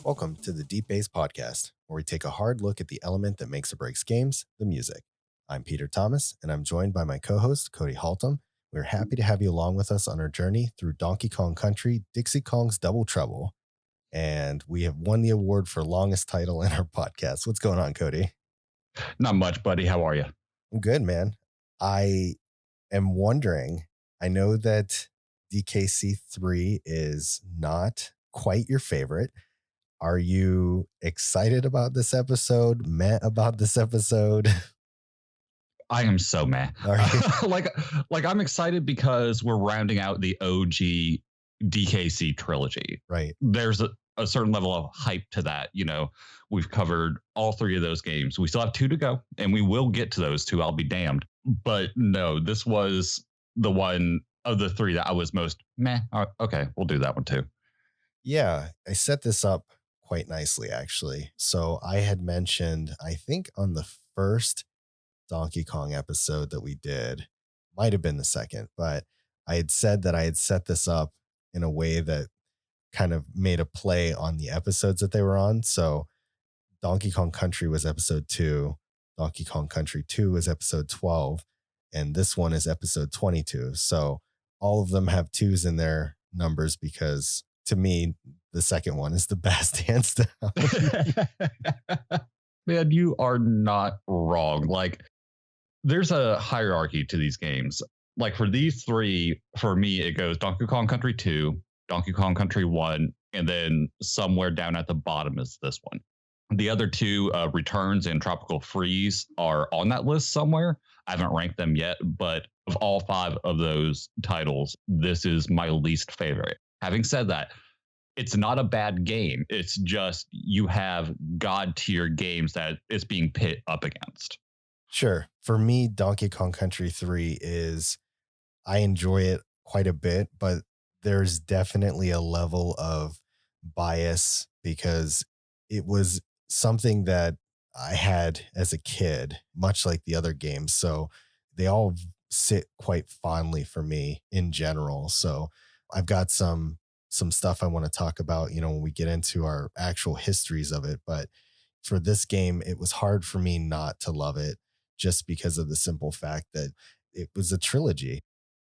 Welcome to the Deep Bass Podcast, where we take a hard look at the element that makes or breaks games, the music. I'm Peter Thomas, and I'm joined by my co-host, Cody Haltom. We're happy to have you along with us on our journey through Donkey Kong Country, Dixie Kong's Double Trouble. And we have won the award for longest title in our podcast. What's going on, Cody? Not much, buddy. How are you? I'm good, man. I am wondering, I know that DKC3 is not quite your favorite. Are you excited about this episode? Meh about this episode? I am so meh. like I'm excited because we're rounding out the OG DKC trilogy. Right. There's a certain level of hype to that. You know, we've covered all three of those games. We still have two to go, and we will get to those two. I'll be damned. But no, this was the one of the three that I was most meh. Okay, we'll do that one too. Yeah, I set this up quite nicely, actually. So I had mentioned, I think on the first Donkey Kong episode that we did, might have been the second, but I had said that I had set this up in a way that kind of made a play on the episodes that they were on. So Donkey Kong Country was episode 2, Donkey Kong Country 2 was episode 12, and this one is episode 22. So all of them have 2s in their numbers because to me, the second one is the best, hands down. Man, you are not wrong. Like, there's a hierarchy to these games. Like, for these three, for me, it goes Donkey Kong Country 2, Donkey Kong Country 1, and then somewhere down at the bottom is this one. The other two, Returns and Tropical Freeze, are on that list somewhere. I haven't ranked them yet, but of all 5 of those titles, this is my least favorite. Having said that, it's not a bad game. It's just you have god tier games that it's being pit up against. Sure. For me, Donkey Kong Country 3 is, I enjoy it quite a bit, but there's definitely a level of bias because it was something that I had as a kid, much like the other games. So they all sit quite fondly for me in general. So I've got some stuff I want to talk about, you know, when we get into our actual histories of it. But for this game, it was hard for me not to love it just because of the simple fact that it was a trilogy.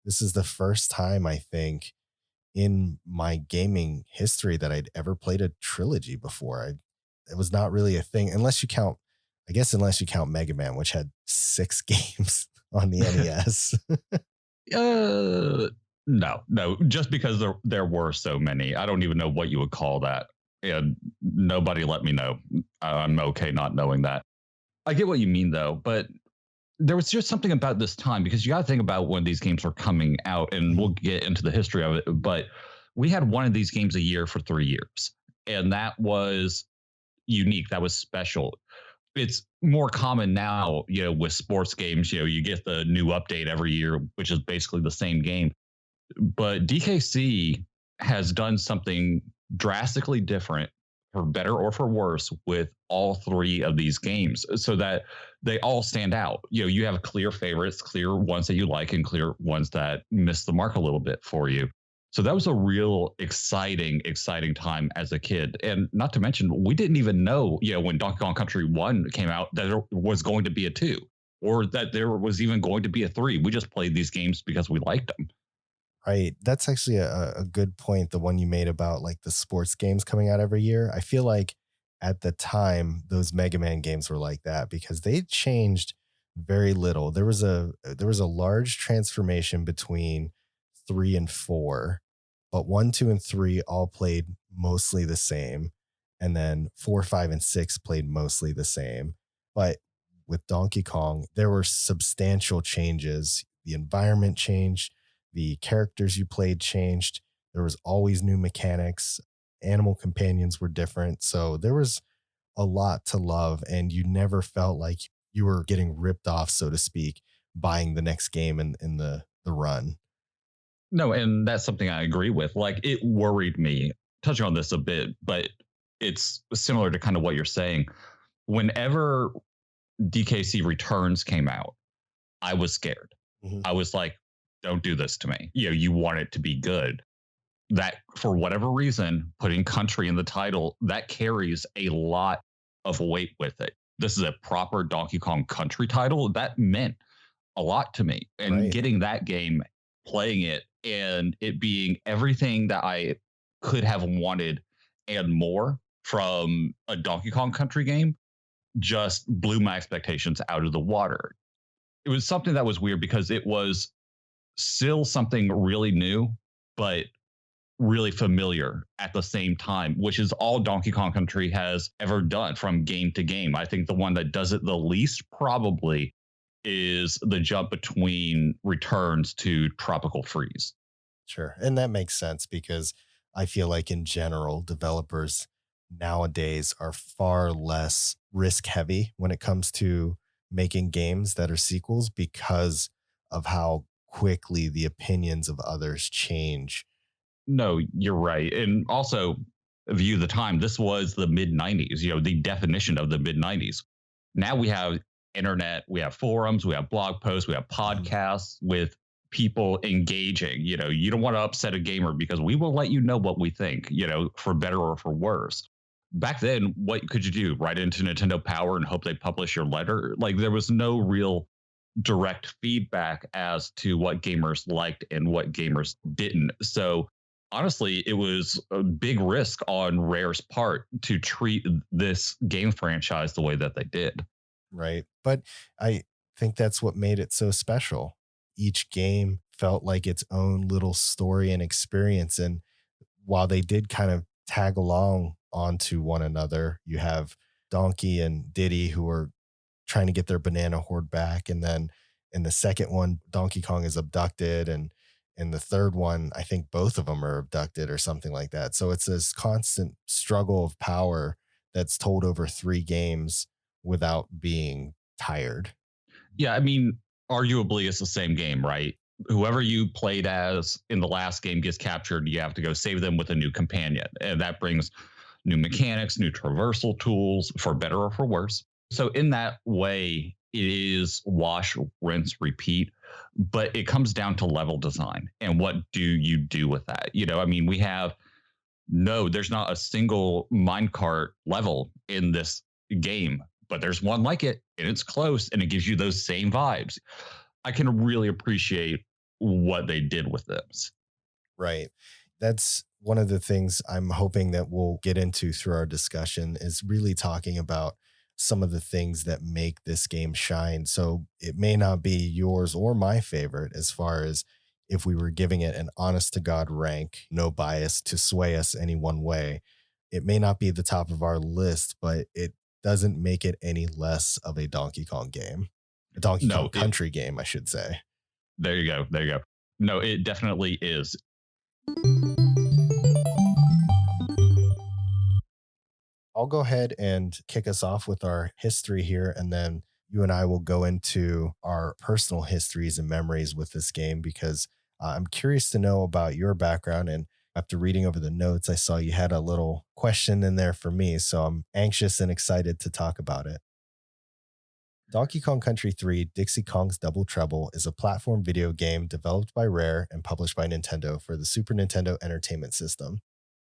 This is the first time, I think, in my gaming history that I'd ever played a trilogy before. It was not really a thing, unless you count Mega Man, which had 6 games on the NES. No, just because there were so many. I don't even know what you would call that. And nobody let me know. I'm okay not knowing that. I get what you mean, though, but there was just something about this time, because you got to think about when these games were coming out, and we'll get into the history of it, but we had one of these games a year for 3 years, and that was unique. That was special. It's more common now, you know, with sports games, you know, you get the new update every year, which is basically the same game. But DKC has done something drastically different, for better or for worse, with all 3 of these games, so that they all stand out. You know, you have clear favorites, clear ones that you like, and clear ones that miss the mark a little bit for you. So that was a real exciting time as a kid. And not to mention, we didn't even know, you know, when Donkey Kong Country 1 came out, that there was going to be a 2, or that there was even going to be a 3. We just played these games because we liked them. Right. That's actually a good point. The one you made about like the sports games coming out every year. I feel like at the time, those Mega Man games were like that because they changed very little. There was a large transformation between 3 and 4, but 1, 2, and 3 all played mostly the same. And then 4, 5, and 6 played mostly the same. But with Donkey Kong, there were substantial changes. The environment changed. The characters you played changed. There was always new mechanics. Animal companions were different. So there was a lot to love, and you never felt like you were getting ripped off, so to speak, buying the next game in the run. No, and that's something I agree with. Like, it worried me, touching on this a bit, but it's similar to kind of what you're saying. Whenever DKC Returns came out, I was scared. I was like, don't do this to me. You know, you want it to be good. that for whatever reason, putting country in the title, that carries a lot of weight with it. This is a proper Donkey Kong Country title. That meant a lot to me. And Right. getting that game, playing it, and it being everything that I could have wanted and more from a Donkey Kong Country game just blew my expectations out of the water. It was something that was weird because it was still something really new, but really familiar at the same time, which is all Donkey Kong Country has ever done from game to game. I think the one that does it the least probably is the jump between Returns to Tropical Freeze. Sure. And that makes sense because I feel like in general, developers nowadays are far less risk heavy when it comes to making games that are sequels because of how quickly the opinions of others change. No, you're right. And also, view the time. This was the mid 90s, the definition of the mid 90s. Now we have internet, we have forums, we have blog posts, we have Mhm. podcasts with people engaging. You don't want to upset a gamer because we will let you know what we think, for better or for worse. Back then, what could you do? Write into Nintendo Power and hope they publish your letter? Like, there was no real direct feedback as to what gamers liked and what gamers didn't. So honestly, it was a big risk on Rare's part to treat this game franchise the way that they did. Right. But I think that's what made it so special. Each game felt like its own little story and experience. And while they did kind of tag along onto one another, you have Donkey and Diddy who are trying to get their banana horde back. And then in the second one, Donkey Kong is abducted. And in the third one, I think both of them are abducted or something like that. So it's this constant struggle of power that's told over three games without being tired. Yeah, I mean, arguably it's the same game, right? Whoever you played as in the last game gets captured, you have to go save them with a new companion. And that brings new mechanics, new traversal tools, for better or for worse. So, in that way, it is wash, rinse, repeat, but it comes down to level design and what do you do with that? I mean, we have no, there's not a single minecart level in this game, but there's one like it and it's close and it gives you those same vibes. I can really appreciate what they did with this. Right. That's one of the things I'm hoping that we'll get into through our discussion is really talking about some of the things that make this game shine. So it may not be yours or my favorite as far as if we were giving it an honest to God rank, no bias to sway us any one way. It may not be the top of our list, but it doesn't make it any less of a Donkey Kong game, a Donkey Kong No, it Country game, I should say. there you go. There you go. No, it definitely is. I'll go ahead and kick us off with our history here, and then you and I will go into our personal histories and memories with this game because I'm curious to know about your background. And after reading over the notes, I saw you had a little question in there for me. So I'm anxious and excited to talk about it. Donkey Kong Country 3 Dixie Kong's Double Trouble is a platform video game developed by Rare and published by Nintendo for the Super Nintendo Entertainment System.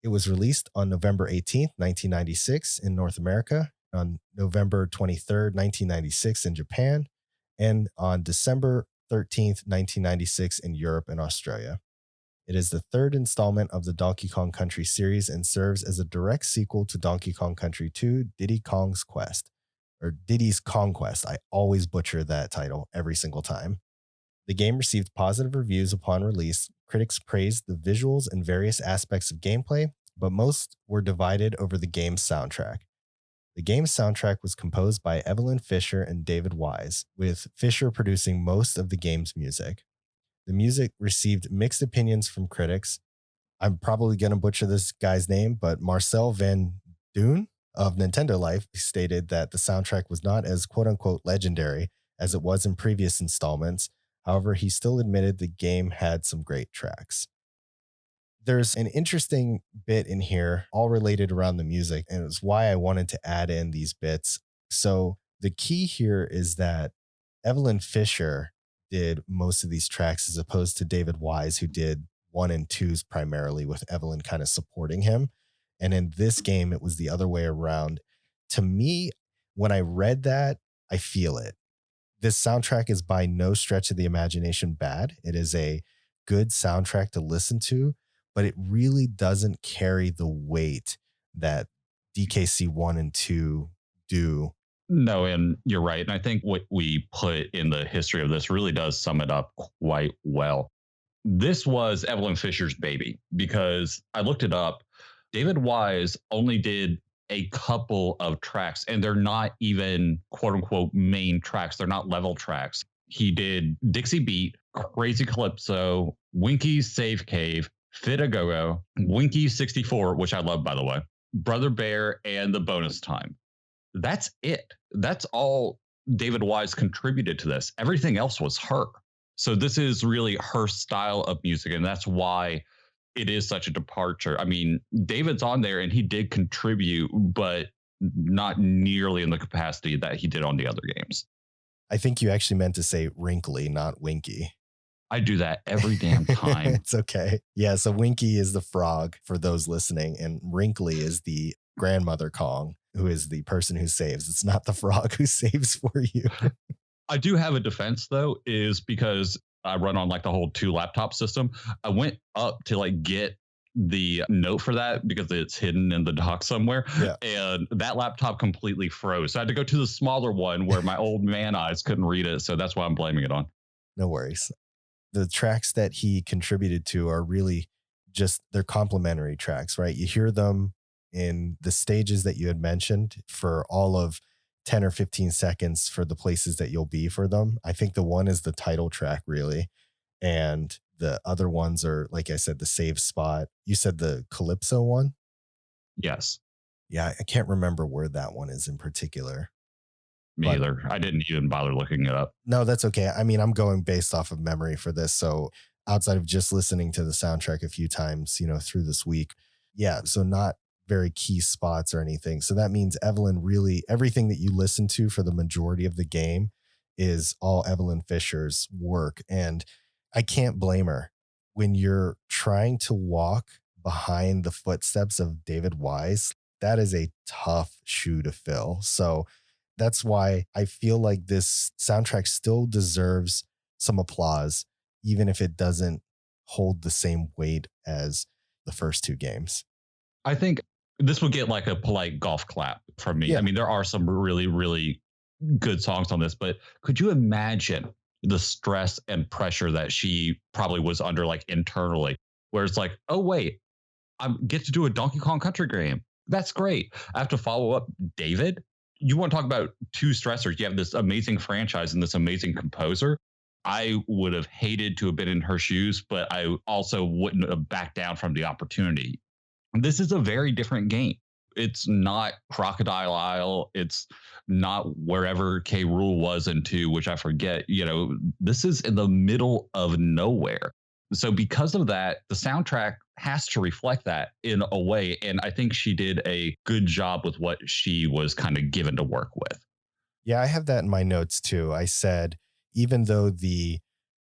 It was released on November 18th, 1996 in North America, on November 23rd, 1996 in Japan, and on December 13th, 1996 in Europe and Australia. It is the third installment of the Donkey Kong Country series and serves as a direct sequel to Donkey Kong Country 2 Diddy Kong's Quest, or Diddy's Conquest. I always butcher that title every single time. The game received positive reviews upon release. Critics praised the visuals and various aspects of gameplay, but most were divided over the game's soundtrack. The game's soundtrack was composed by Eveline Fischer and David Wise, with Fischer producing most of the game's music. The music received mixed opinions from critics. I'm probably going to butcher this guy's name, but Marcel Van Doon of Nintendo Life stated that the soundtrack was not as quote unquote legendary as it was in previous installments. However, he still admitted the game had some great tracks. There's an interesting bit in here, all related around the music, and it's why I wanted to add in these bits. So, the key here is that Evelyn Fisher did most of these tracks as opposed to David Wise, who did 1 and 2s primarily, with Eveline kind of supporting him. And in this game, it was the other way around. To me, when I read that, I feel it. This soundtrack is by no stretch of the imagination bad. It is a good soundtrack to listen to, but it really doesn't carry the weight that DKC 1 and 2 do. No, and you're right. And I think what we put in the history of this really does sum it up quite well. This was Eveline Fischer's baby because I looked it up. David Wise only did a couple of tracks, and they're not even quote unquote main tracks. They're not level tracks. He did Dixie Beat, Crazy Calypso, Winky's Save Cave, Fit a Go Go, Winky's 64, which I love, by the way, Brother Bear, and the bonus time. That's it. That's all David Wise contributed to this. Everything else was her. So this is really her style of music, and that's why it is such a departure. I mean, David's on there and he did contribute, but not nearly in the capacity that he did on the other games. I think you actually meant to say wrinkly, not Winky. I do that every damn time. It's okay. Yeah, so Winky is the frog for those listening, and Wrinkly is the grandmother Kong, who is the person who saves. It's not the frog who saves for you. I do have a defense though, is because I run on like the whole 2 laptop system. I went up to like get the note for that because it's hidden in the dock somewhere. Yeah. And that laptop completely froze. So I had to go to the smaller one where my old man eyes couldn't read it. So that's why I'm blaming it on. No worries. The tracks that he contributed to are really just, they're complementary tracks, right? You hear them in the stages that you had mentioned for all of 10 or 15 seconds for the places that you'll be for them. I think the one is the title track, really. And the other ones are, like I said, the save spot. You said the Calypso one? Yes. Yeah, I can't remember where that one is in particular. Me either. I didn't even bother looking it up. No, that's okay. I mean, I'm going based off of memory for this. So outside of just listening to the soundtrack a few times, through this week. Yeah. So not very key spots or anything. So that means Eveline, really everything that you listen to for the majority of the game is all Eveline Fischer's work. And I can't blame her. When you're trying to walk behind the footsteps of David Wise, that is a tough shoe to fill. So that's why I feel like this soundtrack still deserves some applause, even if it doesn't hold the same weight as the first 2 games. I think this would get like a polite golf clap from me. Yeah. I mean, there are some really, really good songs on this, but could you imagine the stress and pressure that she probably was under, like internally, where it's like, oh, wait, I get to do a Donkey Kong Country game. That's great. I have to follow up David. You want to talk about 2 stressors. You have this amazing franchise and this amazing composer. I would have hated to have been in her shoes, but I also wouldn't have backed down from the opportunity. This is a very different game. It's not Crocodile Isle. It's not wherever K. Rool was in 2, which I forget. This is in the middle of nowhere. So because of that, the soundtrack has to reflect that in a way. And I think she did a good job with what she was kind of given to work with. Yeah, I have that in my notes too. I said, even though the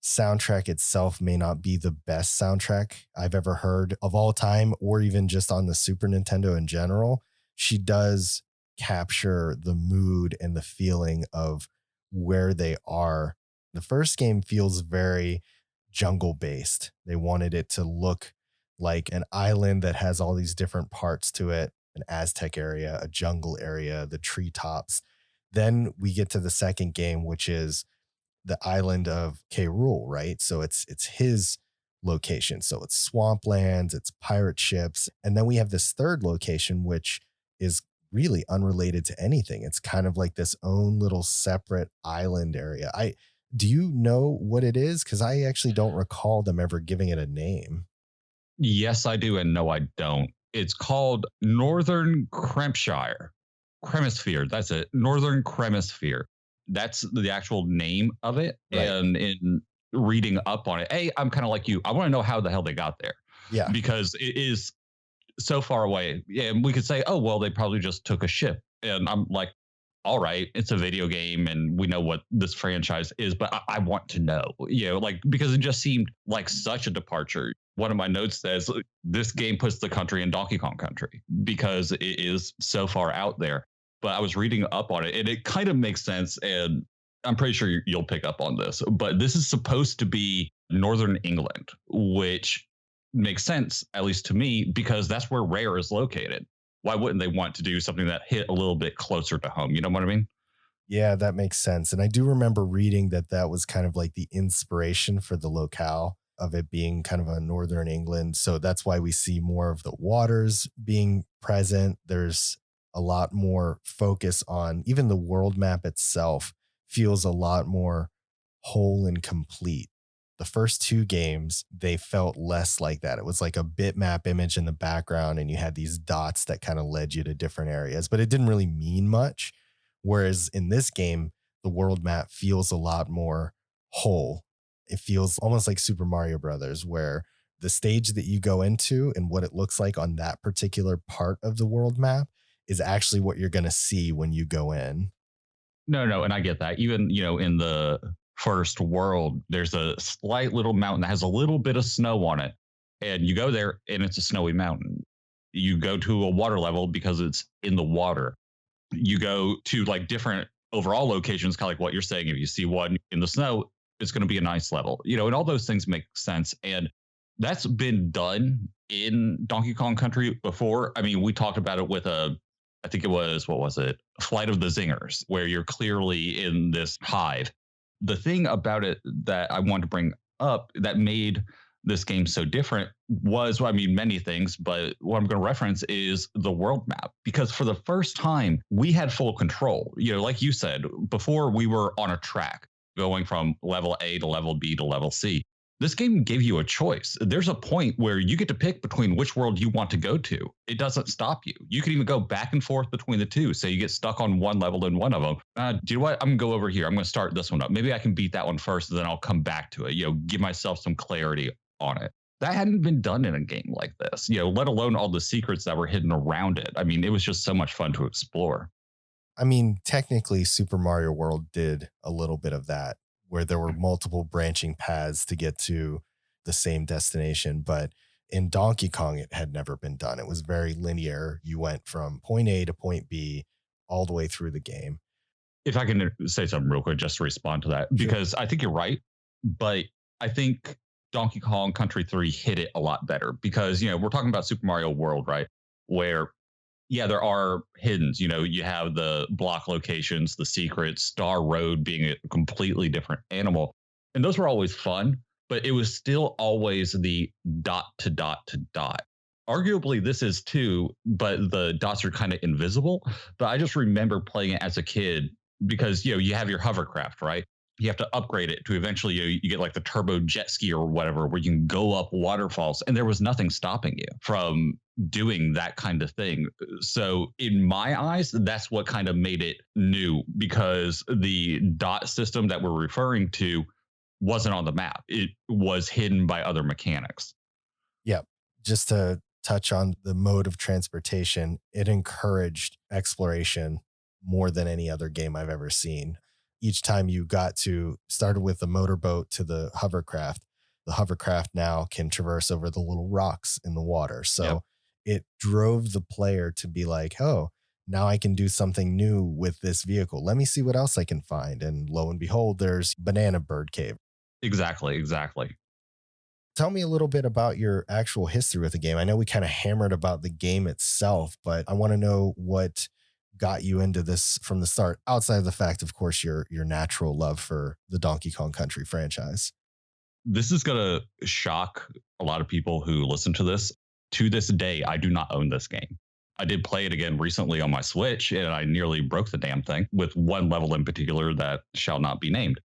soundtrack itself may not be the best soundtrack I've ever heard of all time, or even just on the Super Nintendo in general, she does capture the mood and the feeling of where they are. The first game feels very jungle based. They wanted it to look like an island that has all these different parts to it, an Aztec area, a jungle area, the treetops. Then we get to the second game, which is the island of K. Rool, right? So it's his location. So it's swamplands, it's pirate ships. And then we have this third location, which is really unrelated to anything. It's kind of like this own little separate island area. Do you know what it is? Because I actually don't recall them ever giving it a name. Yes, I do. And no, I don't. It's called Northern Cremisphere. That's it. Northern Cremisphere. That's the actual name of it. Right. And in reading up on it, I'm kind of like you. I want to know how the hell they got there. Yeah. Because it is so far away. Yeah, and we could say, oh, well, they probably just took a ship. And I'm like, all right, it's a video game and we know what this franchise is, but I want to know, like, because it just seemed like such a departure. One of my notes says this game puts the country in Donkey Kong Country because it is so far out there. But I was reading up on it and it kind of makes sense. And I'm pretty sure you'll pick up on this, but this is supposed to be Northern England, which makes sense, at least to me, because that's where Rare is located. Why wouldn't they want to do something that hit a little bit closer to home? You know what I mean? Yeah, that makes sense. And I do remember reading that that was kind of like the inspiration for the locale of it being kind of a northern England. So that's why we see more of the waters being present. There's a lot more focus on even the world map itself feels a lot more whole and complete. The first two games, they felt less like that. It was like a bitmap image in the background, and you had these dots that kind of led you to different areas, but it didn't really mean much. Whereas in this game, the world map feels a lot more whole. It feels almost like Super Mario Brothers, where the stage that you go into and what it looks like on that particular part of the world map is actually what you're going to see when you go in. No, no, and I get that. Even, in the first world, there's a slight little mountain that has a little bit of snow on it. And you go there and it's a snowy mountain. You go to a water level because it's in the water. You go to like different overall locations, kind of like what you're saying. If you see one in the snow, it's going to be a nice level, and all those things make sense. And that's been done in Donkey Kong Country before. I mean, we talked about it with I think it was, what was it? Flight of the Zingers, where you're clearly in this hive. The thing about it that I want to bring up that made this game so different was, well, I mean, many things, but what I'm going to reference is the world map. Because for the first time, we had full control. Like you said, before we were on a track going from level A to level B to level C. This game gave you a choice. There's a point where you get to pick between which world you want to go to. It doesn't stop you. You can even go back and forth between the two. So you get stuck on one level in one of them. Do you know what? I'm going to go over here. I'm going to start this one up. Maybe I can beat that one first, and then I'll come back to it. Give myself some clarity on it. That hadn't been done in a game like this, let alone all the secrets that were hidden around it. I mean, it was just so much fun to explore. I mean, technically, Super Mario World did a little bit of that, where there were multiple branching paths to get to the same destination. But in Donkey Kong, it had never been done. It was very linear. You went from point A to point B all the way through the game. If I can say something real quick, just to respond to that, Sure. because I think you're right, but I think Donkey Kong Country 3 hit it a lot better because, we're talking about Super Mario World, right? Where, yeah, there are hiddens. You have the block locations, the secrets, Star Road being a completely different animal. And those were always fun, but it was still always the dot to dot to dot. Arguably, this is too, but the dots are kind of invisible. But I just remember playing it as a kid because, you have your hovercraft, right? You have to upgrade it to eventually you get like the turbo jet ski or whatever, where you can go up waterfalls. And there was nothing stopping you from doing that kind of thing. So in my eyes, that's what kind of made it new, because the dot system that we're referring to wasn't on the map. It was hidden by other mechanics. Yep. Just to touch on the mode of transportation, it encouraged exploration more than any other game I've ever seen. Each time you got to started with the motorboat to the hovercraft now can traverse over the little rocks in the water. So Yep. it drove the player to be like, oh, now I can do something new with this vehicle. Let me see what else I can find. And lo and behold, there's Banana Bird Cave. Exactly. Exactly. Tell me a little bit about your actual history with the game. I know we kind of hammered about the game itself, but I want to know what got you into this from the start, outside of the fact, of course, your natural love for the Donkey Kong Country franchise. This is going to shock a lot of people who listen to this. To this day, I do not own this game. I did play it again recently on my Switch, and I nearly broke the damn thing with one level in particular that shall not be named.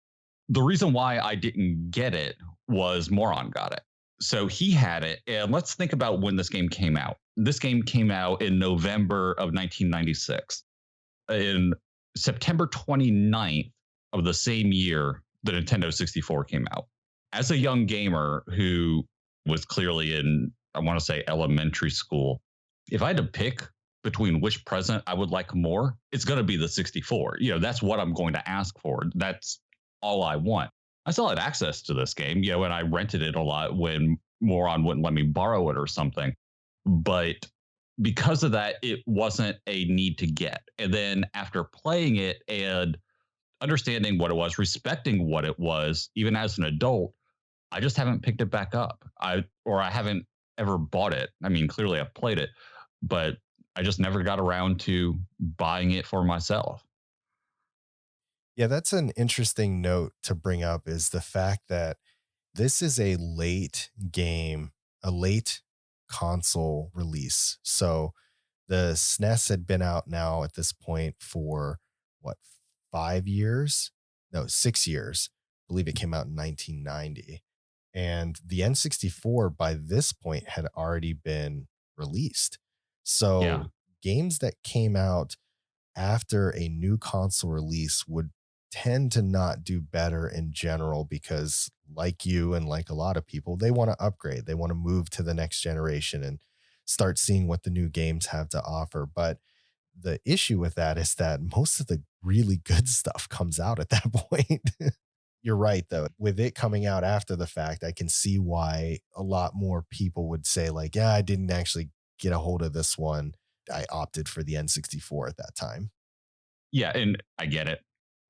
The reason why I didn't get it was Moron got it. So he had it. And let's think about when this game came out. This game came out in November of 1996. In September 29th of the same year, the Nintendo 64 came out. As a young gamer who was clearly in, I want to say, elementary school, if I had to pick between which present I would like more, it's going to be the 64. That's what I'm going to ask for. That's all I want. I still had access to this game, and I rented it a lot when Moron wouldn't let me borrow it or something. But because of that, it wasn't a need to get. And then after playing it and understanding what it was, respecting what it was, even as an adult, I just haven't picked it back up. I haven't ever bought it. I mean, clearly I've played it, but I just never got around to buying it for myself. Yeah, that's an interesting note to bring up is the fact that this is a late game, a late console release. So the SNES had been out now at this point for what, 5 years? No, 6 years. I believe it came out in 1990. And the N64 by this point had already been released. Yeah. So games that came out after a new console release would tend to not do better in general because, like you and like a lot of people, they want to upgrade. They want to move to the next generation and start seeing what the new games have to offer. But the issue with that is that most of the really good stuff comes out at that point. You're right, though. With it coming out after the fact, I can see why a lot more people would say, like, yeah, I didn't actually get a hold of this one. I opted for the N64 at that time. Yeah. And I get it.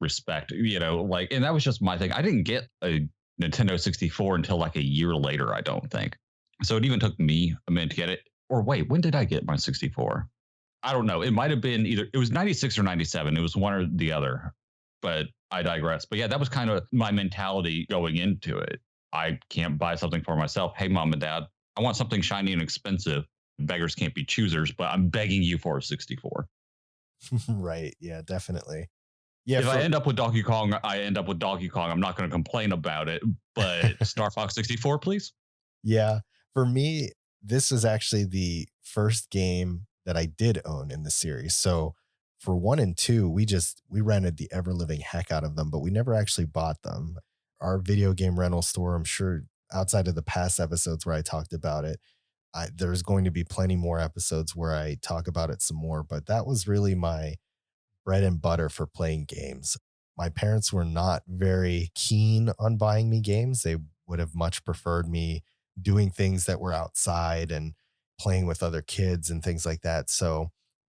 Respect, like, and that was just my thing. I didn't get a Nintendo 64 until like a year later, I don't think. So it even took me a minute to get it. Or wait, when did I get my 64? I don't know. It might have been either it was 96 or 97. It was one or the other. But I digress. But yeah, that was kind of my mentality going into it. I can't buy something for myself. Hey, mom and dad, I want something shiny and expensive. Beggars can't be choosers, but I'm begging you for a 64. Right. Yeah, definitely. Yeah, If I for end up with Donkey Kong, I end up with Donkey Kong. I'm not going to complain about it. But Star Fox 64, please. yeah, for me, this is actually the first game that I did own in the series. So for 1 and 2, we rented the ever living heck out of them, but we never actually bought them. Our video game rental store, I'm sure outside of the past episodes where I talked about it, there's going to be plenty more episodes where I talk about it some more, but that was really my bread and butter for playing games. My parents were not very keen on buying me games. They would have much preferred me doing things that were outside and playing with other kids and things like that. So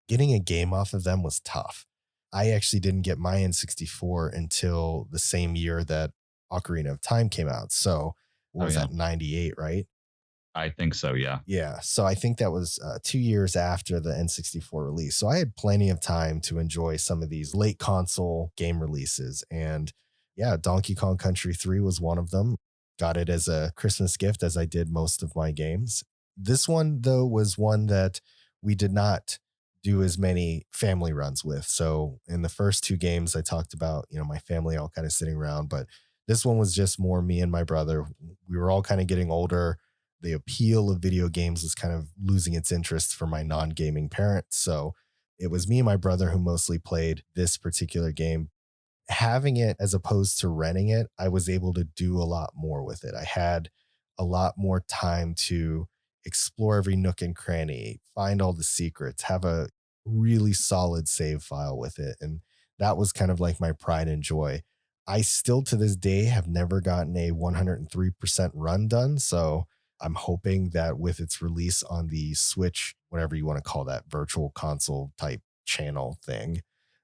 getting a game off of them was tough. I actually didn't get my N64 until the same year that Ocarina of Time came out. So what Oh, was yeah. that, 98, right? I think so. Yeah. Yeah. So I think that was 2 years after the N64 release. So I had plenty of time to enjoy some of these late console game releases. And yeah, Donkey Kong Country 3 was one of them. Got it as a Christmas gift, as I did most of my games. This one, though, was one that we did not do as many family runs with. So in the first two games, I talked about, my family all kind of sitting around, but this one was just more me and my brother. We were all kind of getting older. The appeal of video games was kind of losing its interest for my non-gaming parents. So it was me and my brother who mostly played this particular game. Having it as opposed to renting it, I was able to do a lot more with it. I had a lot more time to explore every nook and cranny, find all the secrets, have a really solid save file with it. And that was kind of like my pride and joy. I still to this day have never gotten a 103% run done. So I'm hoping that with its release on the Switch, whatever you want to call that virtual console type channel thing,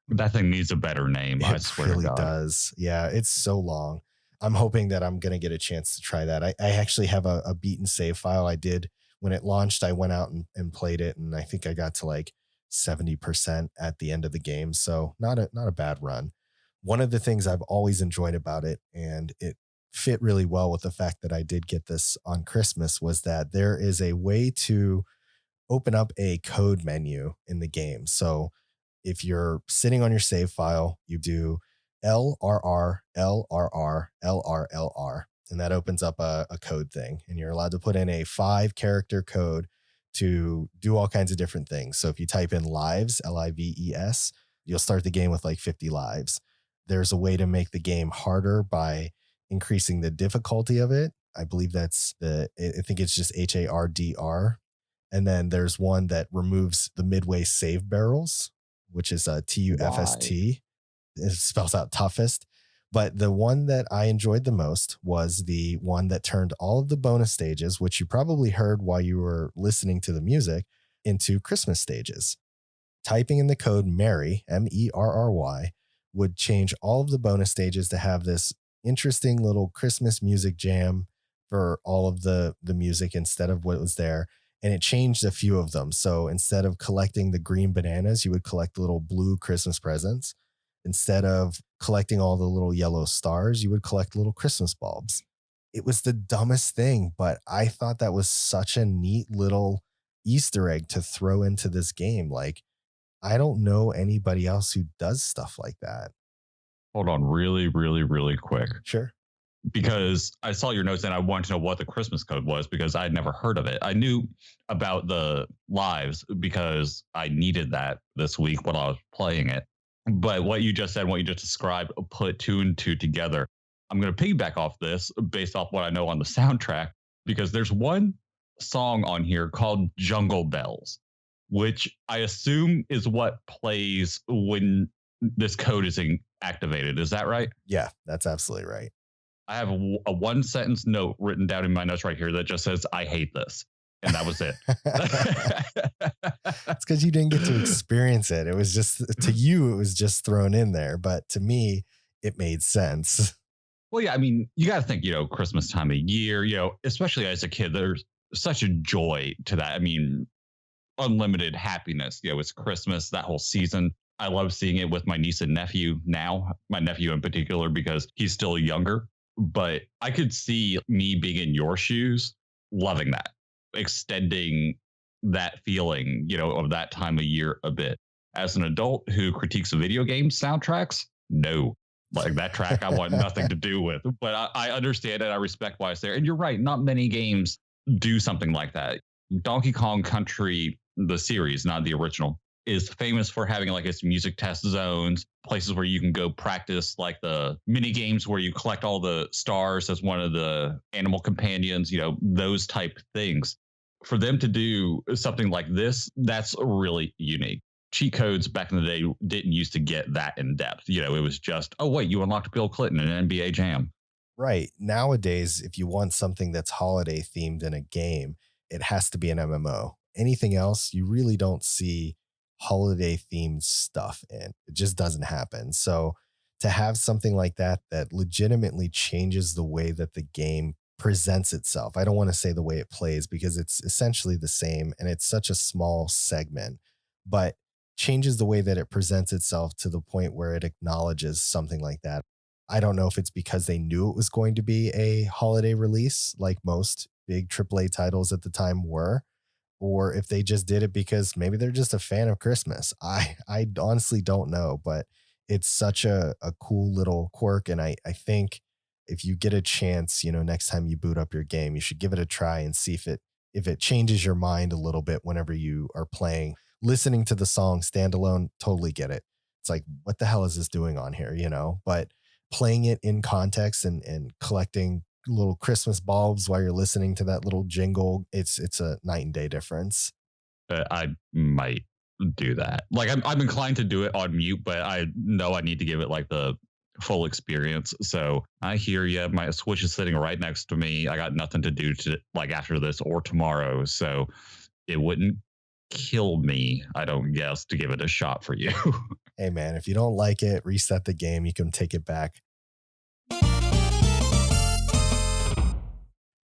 That thing needs a better name. I it swear to really God. does. Yeah, it's so long. I'm hoping that I'm going to get a chance to try that. I actually have a beat and save file. I did when it launched. I went out and played it, and I think I got to like 70% at the end of the game. So not a bad run. One of the things I've always enjoyed about it, and it fit really well with the fact that I did get this on Christmas, was that there is a way to open up a code menu in the game. So if you're sitting on your save file, you do LRR, LRR, LRLR, and that opens up a code thing. And you're allowed to put in a 5 character code to do all kinds of different things. So if you type in lives, LIVES, you'll start the game with like 50 lives. There's a way to make the game harder by increasing the difficulty of it. I believe I think it's just HARDR. And then there's one that removes the midway save barrels, which is a Why? TUFST. It spells out toughest. But the one that I enjoyed the most was the one that turned all of the bonus stages, which you probably heard while you were listening to the music, into Christmas stages. Typing in the code Merry, Merry, would change all of the bonus stages to have this interesting little Christmas music jam for all of the music instead of what was there. And it changed a few of them. So instead of collecting the green bananas, you would collect little blue Christmas presents. Instead of collecting all the little yellow stars, you would collect little Christmas bulbs. It was the dumbest thing, but I thought that was such a neat little Easter egg to throw into this game. Like, I don't know anybody else who does stuff like that. Hold on, really, really, really quick. Sure. Because I saw your notes and I wanted to know what the Christmas code was because I'd never heard of it. I knew about the lives because I needed that this week while I was playing it. But what you just said, what you just described, put two and two together. I'm going to piggyback off this based off what I know on the soundtrack because there's one song on here called Jungle Bells, which I assume is what plays when this code is activated. Is that right? Yeah, that's absolutely right. I have a one sentence note written down in my notes right here that just says, I hate this. And that was it. It's because you didn't get to experience it. It was just, to you, it was just thrown in there. But to me, it made sense. Well, yeah, I mean, you got to think, Christmas time of year, especially as a kid, there's such a joy to that. I mean, unlimited happiness. It's Christmas, that whole season. I love seeing it with my niece and nephew now, my nephew in particular, because he's still younger. But I could see me being in your shoes, loving that, extending that feeling, of that time of year a bit. As an adult who critiques video game soundtracks, no, like that track I want nothing to do with. But I understand and I respect why it's there. And you're right, not many games do something like that. Donkey Kong Country, the series, not the original, is famous for having like its music test zones, places where you can go practice like the mini games where you collect all the stars as one of the animal companions, those type things. For them to do something like this, that's really unique. Cheat codes back in the day didn't used to get that in depth. It was just, oh, wait, you unlocked Bill Clinton in an NBA Jam. Right. Nowadays, if you want something that's holiday themed in a game, it has to be an MMO. Anything else, you really don't see holiday themed stuff in. It just doesn't happen. So to have something like that that legitimately changes the way that the game presents itself. I don't want to say the way it plays because it's essentially the same and it's such a small segment, but changes the way that it presents itself to the point where it acknowledges something like that. I don't know if it's because they knew it was going to be a holiday release like most big AAA titles at the time were, or if they just did it because maybe they're just a fan of Christmas. I honestly don't know, but it's such a cool little quirk. And I think if you get a chance, next time you boot up your game, you should give it a try and see if it changes your mind a little bit whenever you are playing. Listening to the song standalone, totally get it. It's like, what the hell is this doing on here? But playing it in context and collecting little Christmas bulbs while you're listening to that little jingle, it's a night and day difference. I might do that. Like I'm inclined to do it on mute, but I know I need to give it like the full experience. So I hear you. My Switch is sitting right next to me. I got nothing to do to like after this or tomorrow. So it wouldn't kill me, I don't guess, to give it a shot for you. Hey man, if you don't like it, reset the game. You can take it back.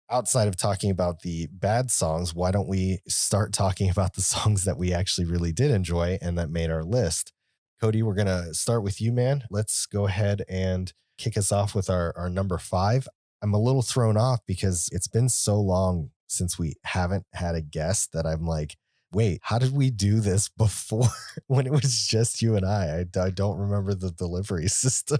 Outside of talking about the bad songs, why don't we start talking about the songs that we actually really did enjoy and that made our list? Cody, we're going to start with you, man. Let's go ahead and kick us off with our number 5. I'm a little thrown off because it's been so long since we haven't had a guest that I'm like, wait, how did we do this before when it was just you and I don't remember the delivery system.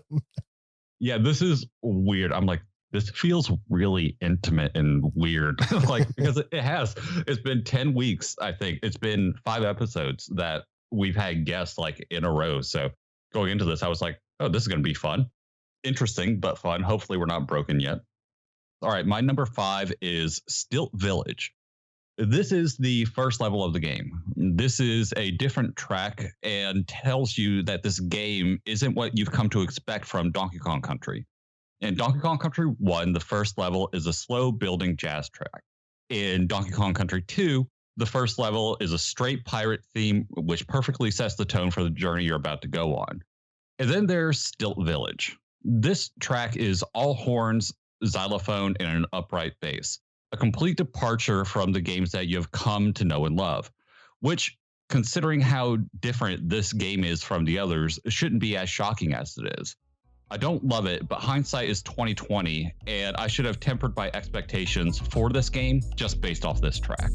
Yeah, this is weird. I'm like, this feels really intimate and weird. Like, because it's been 10 weeks, I think. It's been 5 episodes that we've had guests like in a row. So going into this, I was like, oh, this is going to be fun. Interesting, but fun. Hopefully we're not broken yet. All right. My number 5 is Stilt Village. This is the first level of the game. This is a different track and tells you that this game isn't what you've come to expect from Donkey Kong Country. In Donkey Kong Country 1, the first level is a slow building jazz track. In Donkey Kong Country 2, the first level is a straight pirate theme, which perfectly sets the tone for the journey you're about to go on. And then there's Stilt Village. This track is all horns, xylophone, and an upright bass, a complete departure from the games that you have come to know and love, which, considering how different this game is from the others, shouldn't be as shocking as it is. I don't love it, but hindsight is 2020, and I should have tempered my expectations for this game just based off this track.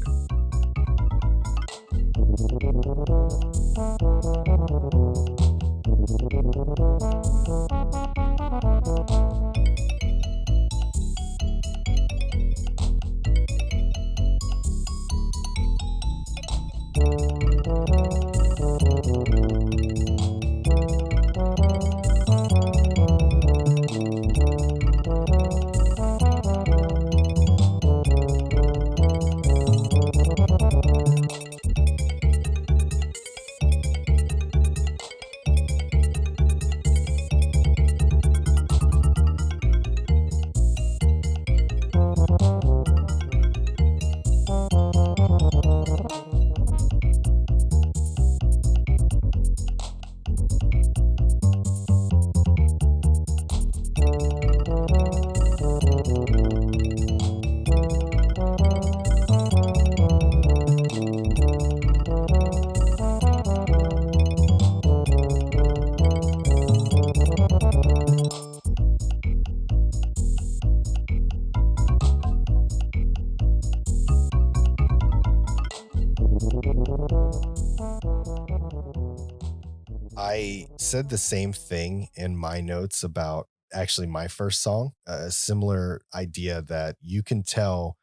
I said the same thing in my notes about actually my first song, a similar idea that you can tell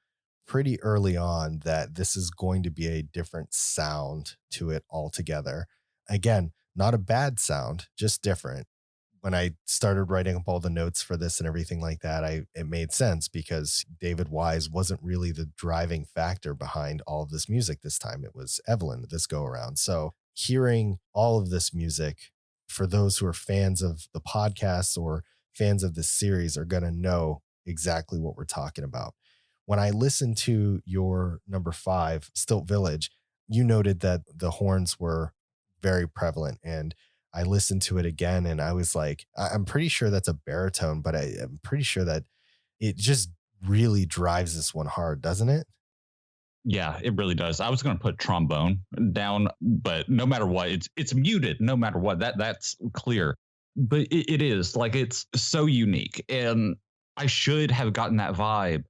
pretty early on that this is going to be a different sound to it altogether. Again, not a bad sound, just different. When I started writing up all the notes for this and everything like that, I it made sense because David Wise wasn't really the driving factor behind all of this music this time. It was Evelyn this go around. So hearing all of this music for those who are fans of the podcast or fans of this series are going to know exactly what we're talking about. When I listened to your number 5, Stilt Village, you noted that the horns were very prevalent, and I listened to it again and I was like, I'm pretty sure that's a baritone, but I'm pretty sure that it just really drives this one hard, doesn't it? Yeah, it really does. I was going to put trombone down, but no matter what, it's muted. No matter what, that's clear. But it is like it's so unique, and I should have gotten that vibe,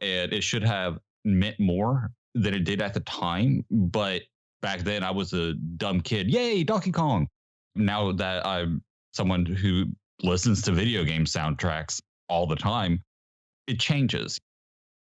and it should have meant more than it did at the time. But back then, I was a dumb kid. Yay, Donkey Kong! Now that I'm someone who listens to video game soundtracks all the time, it changes.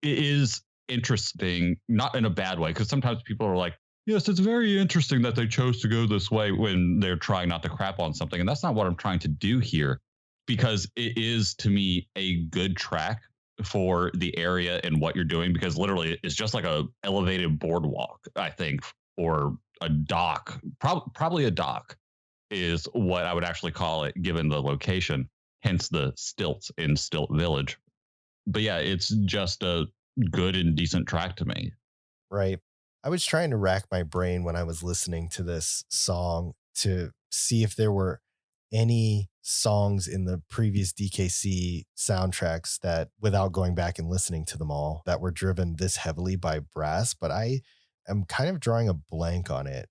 It is interesting, not in a bad way, because sometimes people are like, yes, it's very interesting that they chose to go this way when they're trying not to crap on something. And that's not what I'm trying to do here, because it is, to me, a good track for the area and what you're doing, because literally it's just like a elevated boardwalk, I think, or a dock, probably a dock is what I would actually call it given the location, hence the stilts in Stilt Village. But yeah, it's just a good and decent track to me. Right. I was trying to rack my brain when I was listening to this song to see if there were any songs in the previous DKC soundtracks that, without going back and listening to them all, that were driven this heavily by brass, but I am kind of drawing a blank on it.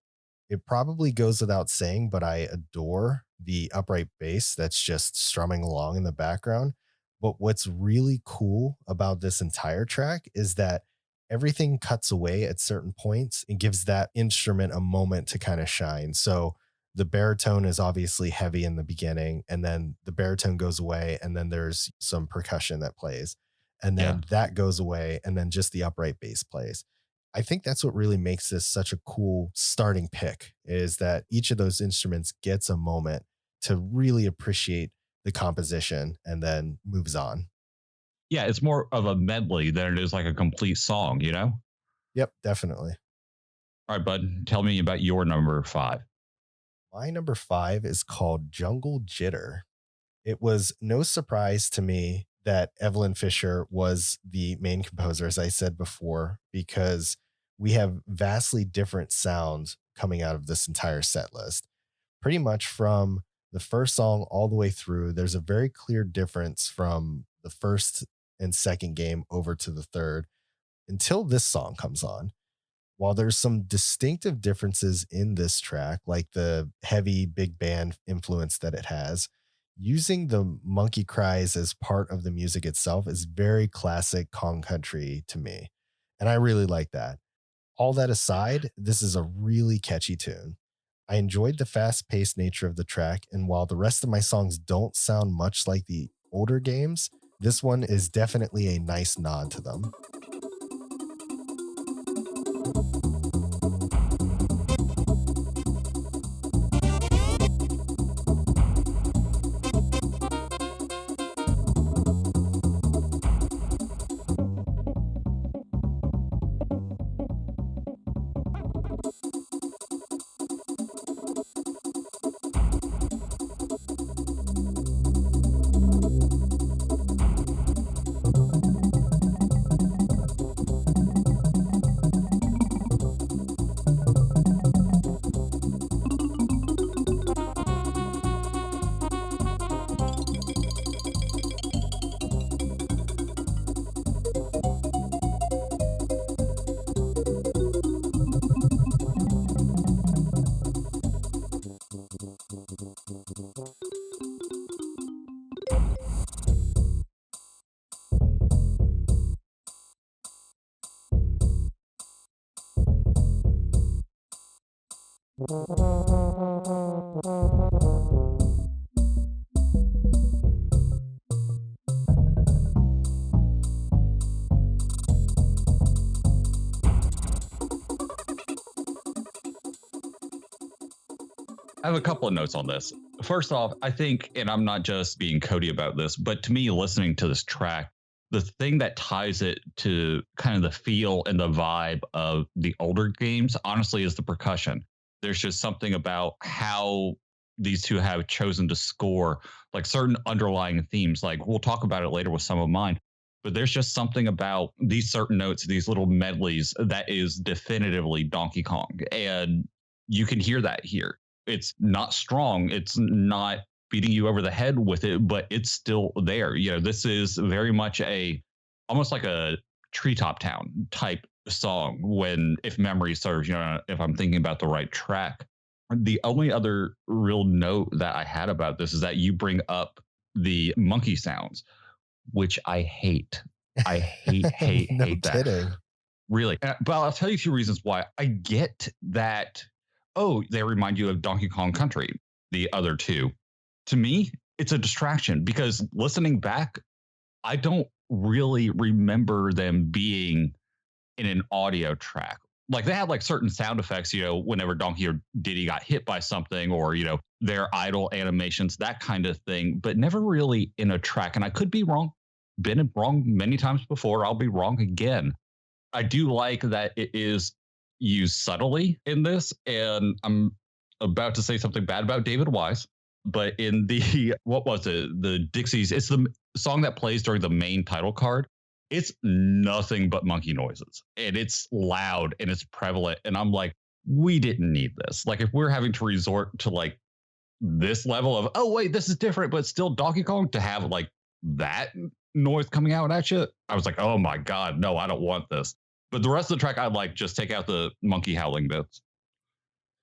It probably goes without saying, but I adore the upright bass that's just strumming along in the background. But what's really cool about this entire track is that everything cuts away at certain points and gives that instrument a moment to kind of shine. So the baritone is obviously heavy in the beginning, and then the baritone goes away, and then there's some percussion that plays, and Yeah. then that goes away, and then just the upright bass plays. I think that's what really makes this such a cool starting pick is that each of those instruments gets a moment to really appreciate the composition and then moves on. Yeah, it's more of a medley than it is like a complete song, you know? Yep, definitely. All right, bud, tell me about your number five. My number five is called Jungle Jitter. It was no surprise to me that Evelyn Fischer was the main composer, as I said before, because we have vastly different sounds coming out of this entire set list. Pretty much from the first song all the way through, there's a very clear difference from the first and second game over to the third until this song comes on. While there's some distinctive differences in this track, like the heavy big band influence that it has, using the monkey cries as part of the music itself is very classic Kong country to me. And I really like that. All that aside, this is a really catchy tune. I enjoyed the fast paced nature of the track, and while the rest of my songs don't sound much like the older games, this one is definitely a nice nod to them. I have a couple of notes on this. First off, I think, and I'm not just being Cody about this, but to me, listening to this track, the thing that ties it to kind of the feel and the vibe of the older games, honestly, is the percussion. There's just something about how these two have chosen to score like certain underlying themes. Like we'll talk about it later with some of mine, but there's just something about these certain notes, these little medleys that is definitively Donkey Kong. And you can hear that here. It's not strong. It's not beating you over the head with it, but it's still there. You know, this is very much a almost like a treetop town type song when if memory serves, you know, if I'm thinking about the right track. The only other real note that I had about this is that you bring up the monkey sounds, which I hate. I hate, hate, No hate that. kidding. Really. But I'll tell you two reasons why. I get that, oh, they remind you of Donkey Kong Country, the other two. To me, it's a distraction because listening back, I don't really remember them being in an audio track. Like they had like certain sound effects, you know, whenever Donkey or Diddy got hit by something or, you know, their idle animations, that kind of thing, but never really in a track. And I could be wrong, been wrong many times before. I'll be wrong again. I do like that it is used subtly in this. And I'm about to say something bad about David Wise, but in the, what was it? The Dixies, it's the song that plays during the main title card. It's nothing but monkey noises and it's loud and it's prevalent. And I'm like, we didn't need this. Like, if we're having to resort to like this level of, oh, wait, this is different, but still Donkey Kong to have like that noise coming out at you, I was like, oh my God, no, I don't want this. But the rest of the track, I like just take out the monkey howling bits.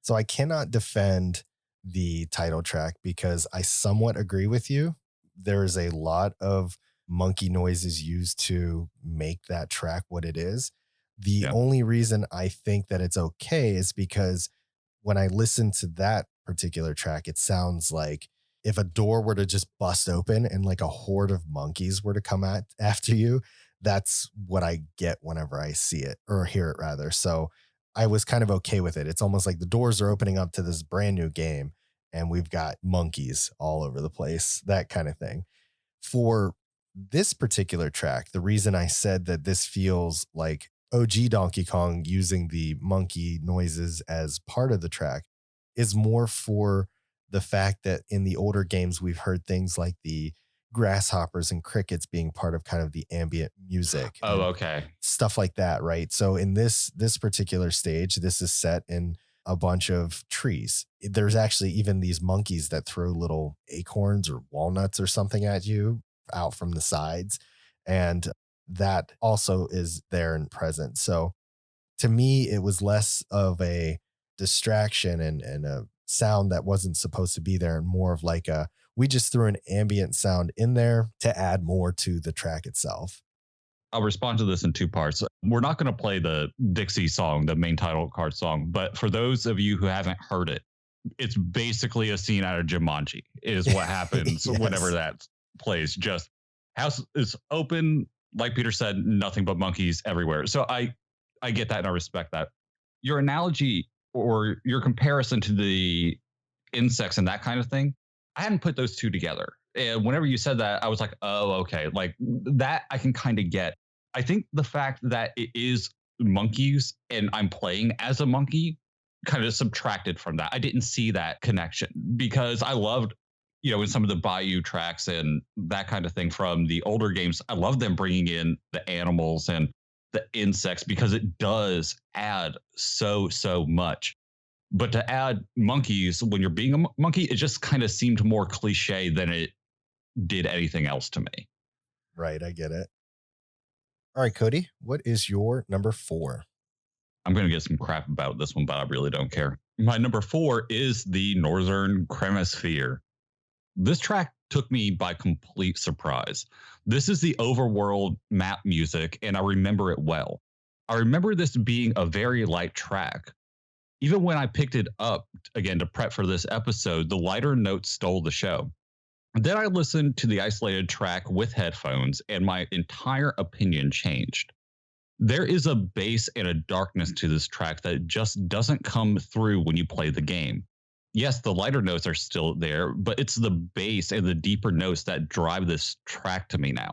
So I cannot defend the title track because I somewhat agree with you. There is a lot of monkey noises used to make that track what it is. The Yeah. only reason I think that it's okay is because when I listen to that particular track, it sounds like if a door were to just bust open and like a horde of monkeys were to come at after you, that's what I get whenever I see it or hear it rather. So I was kind of okay with it. It's almost like the doors are opening up to this brand new game and we've got monkeys all over the place, that kind of thing. For this particular track, the reason I said that this feels like OG Donkey Kong using the monkey noises as part of the track is more for the fact that in the older games, we've heard things like the grasshoppers and crickets being part of kind of the ambient music Oh, and okay. stuff like that, right? So in this particular stage, this is set in a bunch of trees. There's actually even these monkeys that throw little acorns or walnuts or something at you out from the sides. And that also is there and present. So to me, it was less of a distraction and a sound that wasn't supposed to be there, and more of like a we just threw an ambient sound in there to add more to the track itself. I'll respond to this in two parts. We're not going to play the Dixie song, the main title card song, but for those of you who haven't heard it, it's basically a scene out of Jumanji, is what happens whenever Yes. that plays. Just house is open, like Peter said, nothing but monkeys everywhere. So I get that and I respect that. Your analogy or your comparison to the insects and that kind of thing, I hadn't put those two together. And whenever you said that, I was like, oh, okay. Like that I can kind of get. I think the fact that it is monkeys and I'm playing as a monkey kind of subtracted from that. I didn't see that connection because I loved, in some of the Bayou tracks and that kind of thing from the older games, I love them bringing in the animals and the insects because it does add so much. But to add monkeys when you're being a monkey, it just kind of seemed more cliche than it did anything else to me. Right, I get it. All right, Cody, what is your number 4? I'm going to get some crap about this one, but I really don't care. My number 4 is the Northern Chromosphere. This track took me by complete surprise. This is the overworld map music, and I remember it well. I remember this being a very light track. Even when I picked it up again to prep for this episode, the lighter notes stole the show. Then I listened to the isolated track with headphones, and my entire opinion changed. There is a bass and a darkness to this track that just doesn't come through when you play the game. Yes, the lighter notes are still there, but it's the bass and the deeper notes that drive this track to me now.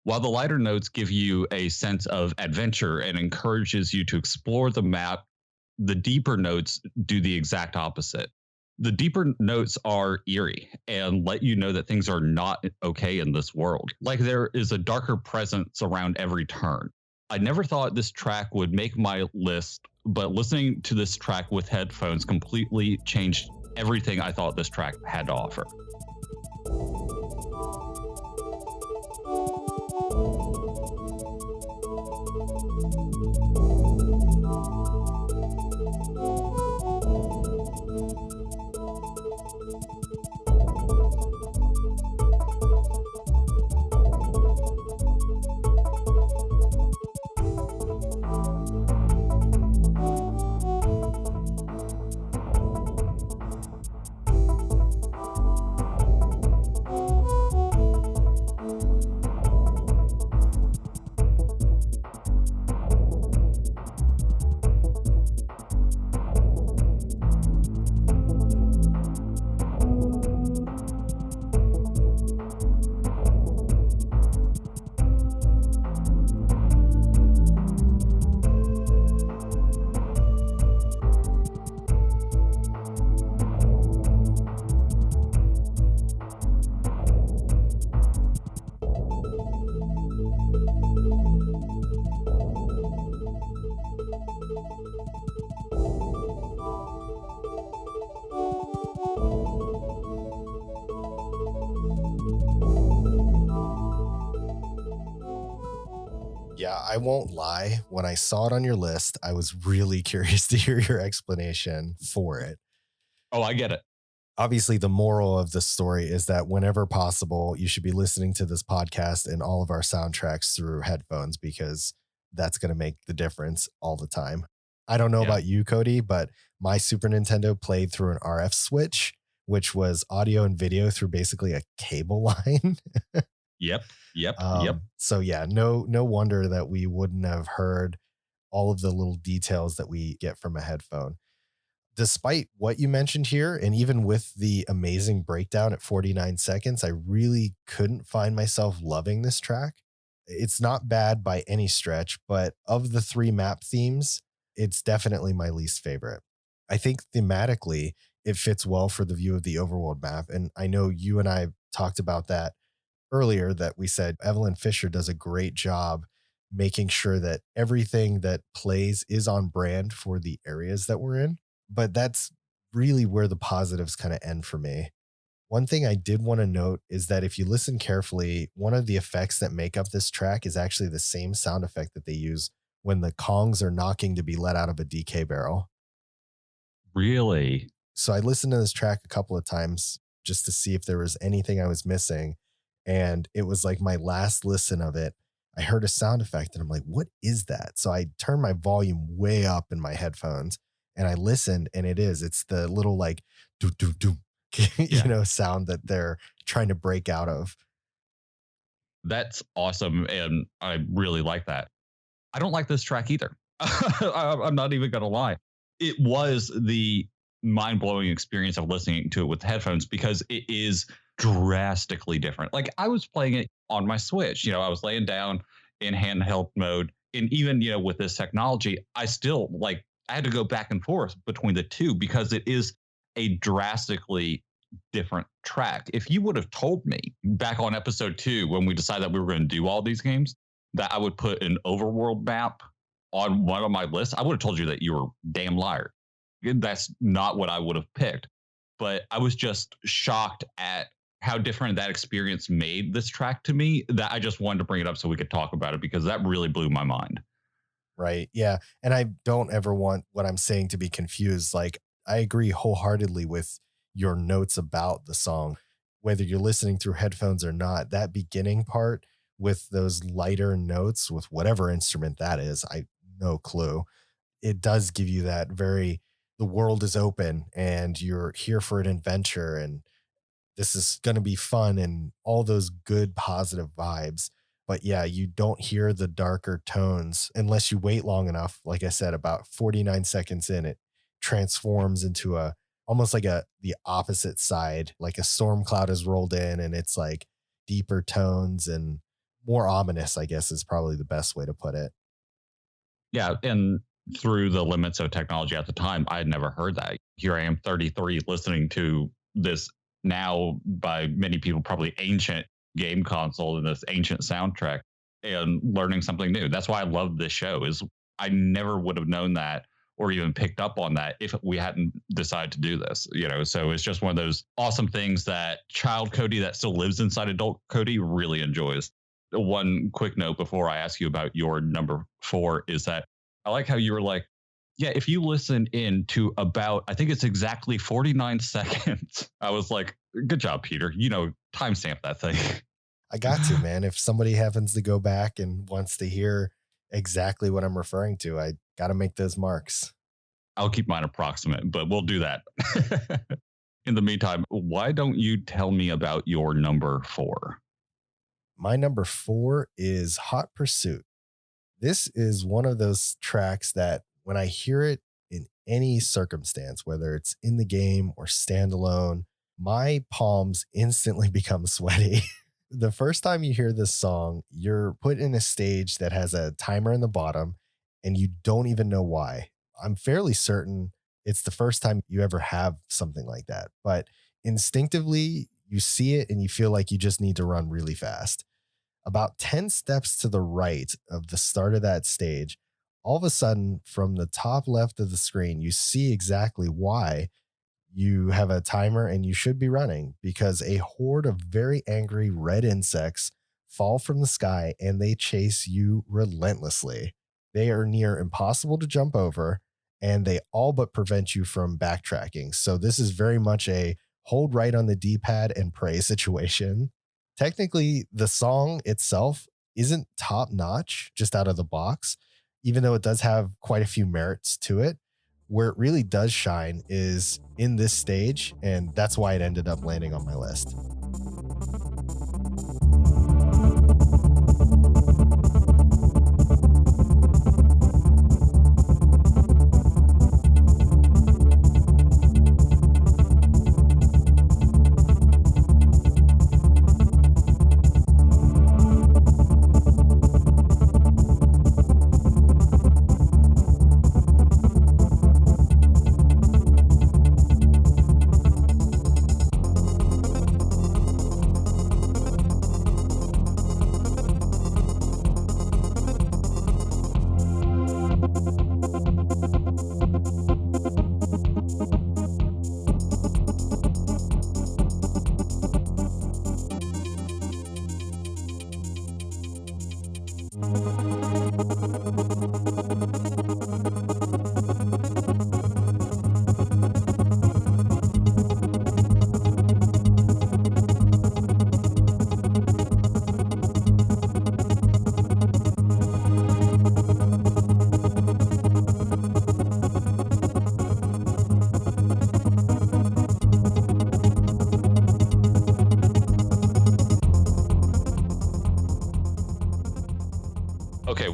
While the lighter notes give you a sense of adventure and encourages you to explore the map, the deeper notes do the exact opposite. The deeper notes are eerie and let you know that things are not okay in this world. Like there is a darker presence around every turn. I never thought this track would make my list, but listening to this track with headphones completely changed everything I thought this track had to offer. Yeah, I won't lie. When I saw it on your list, I was really curious to hear your explanation for it. Oh, I get it. Obviously, the moral of the story is that whenever possible, you should be listening to this podcast and all of our soundtracks through headphones because that's going to make the difference all the time. I don't know Yeah. about you, Cody, but my Super Nintendo played through an RF switch, which was audio and video through basically a cable line. Yep. Yep. So yeah, no wonder that we wouldn't have heard all of the little details that we get from a headphone. Despite what you mentioned here, and even with the amazing breakdown at 49 seconds, I really couldn't find myself loving this track. It's not bad by any stretch, but of the three map themes, it's definitely my least favorite. I think thematically, it fits well for the view of the overworld map. And I know you and I talked about that earlier, that we said Eveline Fischer does a great job making sure that everything that plays is on brand for the areas that we're in. But that's really where the positives kind of end for me. One thing I did want to note is that if you listen carefully, one of the effects that make up this track is actually the same sound effect that they use when the Kongs are knocking to be let out of a DK barrel. Really? So I listened to this track a couple of times just to see if there was anything I was missing. And it was like my last listen of it. I heard a sound effect and I'm like, what is that? So I turned my volume way up in my headphones and I listened, and it's the little like do do do Yeah. sound that they're trying to break out of. That's awesome. And I really like that. I don't like this track either. I'm not even going to lie. It was the mind blowing experience of listening to it with headphones because it is drastically different. Like I was playing it on my Switch, I was laying down in handheld mode. And even, with this technology, I still I had to go back and forth between the two because it is a drastically different track. If you would have told me back on episode 2 when we decided that we were going to do all these games that I would put an overworld map on one of my lists, I would have told you that you were damn liar. That's not what I would have picked. But I was just shocked at how different that experience made this track to me that I just wanted to bring it up so we could talk about it because that really blew my mind. Right. Yeah. And I don't ever want what I'm saying to be confused. Like, I agree wholeheartedly with your notes about the song, whether you're listening through headphones or not. That beginning part with those lighter notes with whatever instrument that is, I no clue. It does give you that very, the world is open and you're here for an adventure and this is going to be fun and all those good positive vibes. But yeah, you don't hear the darker tones unless you wait long enough. Like I said, about 49 seconds in, it transforms into a almost like the opposite side, like a storm cloud has rolled in and it's like deeper tones and more ominous, I guess is probably the best way to put it. Yeah. And through the limits of technology at the time, I had never heard that. Here I am, 33, listening to this now by many people probably ancient game console and this ancient soundtrack and learning something new. That's why I love this show is I never would have known that or even picked up on that if we hadn't decided to do this, so it's just one of those awesome things that child Cody that still lives inside adult Cody really enjoys. One quick note before I ask you about your number 4 is that I like how you were like, yeah, if you listen in to about, I think it's exactly 49 seconds. I was like, good job, Peter. Timestamp that thing. I got to, man. If somebody happens to go back and wants to hear exactly what I'm referring to, I got to make those marks. I'll keep mine approximate, but we'll do that. In the meantime, why don't you tell me about your number 4? My number 4 is Hot Pursuit. This is one of those tracks that when I hear it in any circumstance, whether it's in the game or standalone, my palms instantly become sweaty. The first time you hear this song, you're put in a stage that has a timer in the bottom and you don't even know why. I'm fairly certain it's the first time you ever have something like that, but instinctively you see it and you feel like you just need to run really fast. About 10 steps to the right of the start of that stage, all of a sudden from the top left of the screen, you see exactly why you have a timer and you should be running because a horde of very angry red insects fall from the sky and they chase you relentlessly. They are near impossible to jump over and they all but prevent you from backtracking. So this is very much a hold right on the D-pad and pray situation. Technically, the song itself isn't top notch just out of the box, even though it does have quite a few merits to it. Where it really does shine is in this stage, and that's why it ended up landing on my list.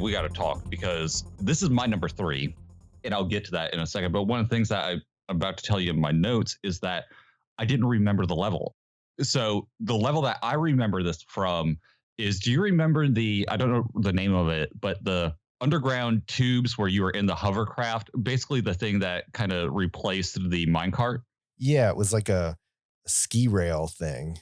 we got to talk because this is my number three, and I'll get to that in a second. But one of the things that I'm about to tell you in my notes is that I didn't remember the level. So the level that I remember this from is, do you remember I don't know the name of it, but the underground tubes where you were in the hovercraft, basically the thing that kind of replaced the minecart? Yeah, it was like a ski rail thing.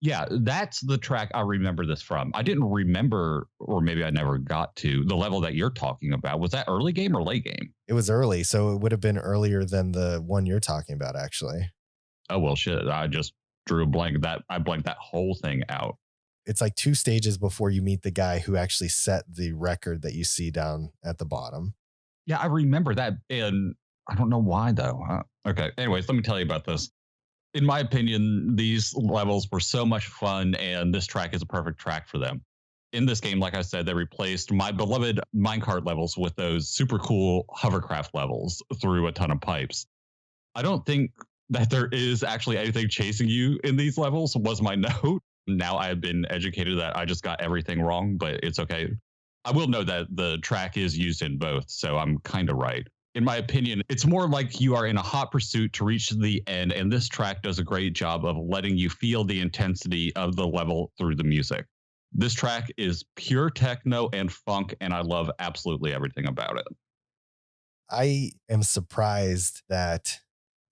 Yeah, that's the track I remember this from. I didn't remember, or maybe I never got to the level that you're talking about. Was that early game or late game? It was early, so it would have been earlier than the one you're talking about, actually. Oh well, shit. I just drew a blank. That I blanked that whole thing out. It's like 2 stages before you meet the guy who actually set the record that you see down at the bottom. Yeah, I remember that, and I don't know why though. Okay. Anyways, let me tell you about this. In my opinion, these levels were so much fun, and this track is a perfect track for them. In this game, like I said, they replaced my beloved minecart levels with those super cool hovercraft levels through a ton of pipes. I don't think that there is actually anything chasing you in these levels, was my note. Now I've been educated that I just got everything wrong, but it's okay. I will know that the track is used in both, so I'm kind of right. In my opinion, it's more like you are in a hot pursuit to reach the end, and this track does a great job of letting you feel the intensity of the level through the music. This track is pure techno and funk, and I love absolutely everything about it. I am surprised that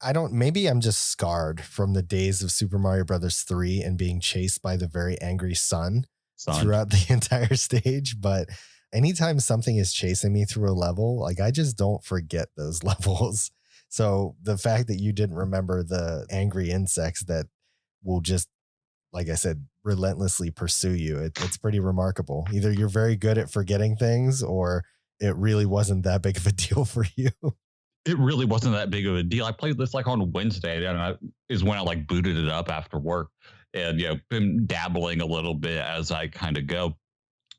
I don't maybe I'm just scarred from the days of Super Mario Brothers 3 and being chased by the very angry sun Son, throughout the entire stage, but anytime something is chasing me through a level, like I just don't forget those levels. So the fact that you didn't remember the angry insects that will just, like I said, relentlessly pursue you, it's pretty remarkable. Either you're very good at forgetting things or it really wasn't that big of a deal for you. it really wasn't that big of a deal. I played this like on Wednesday, and is when I like booted it up after work, and been dabbling a little bit as I kind of go.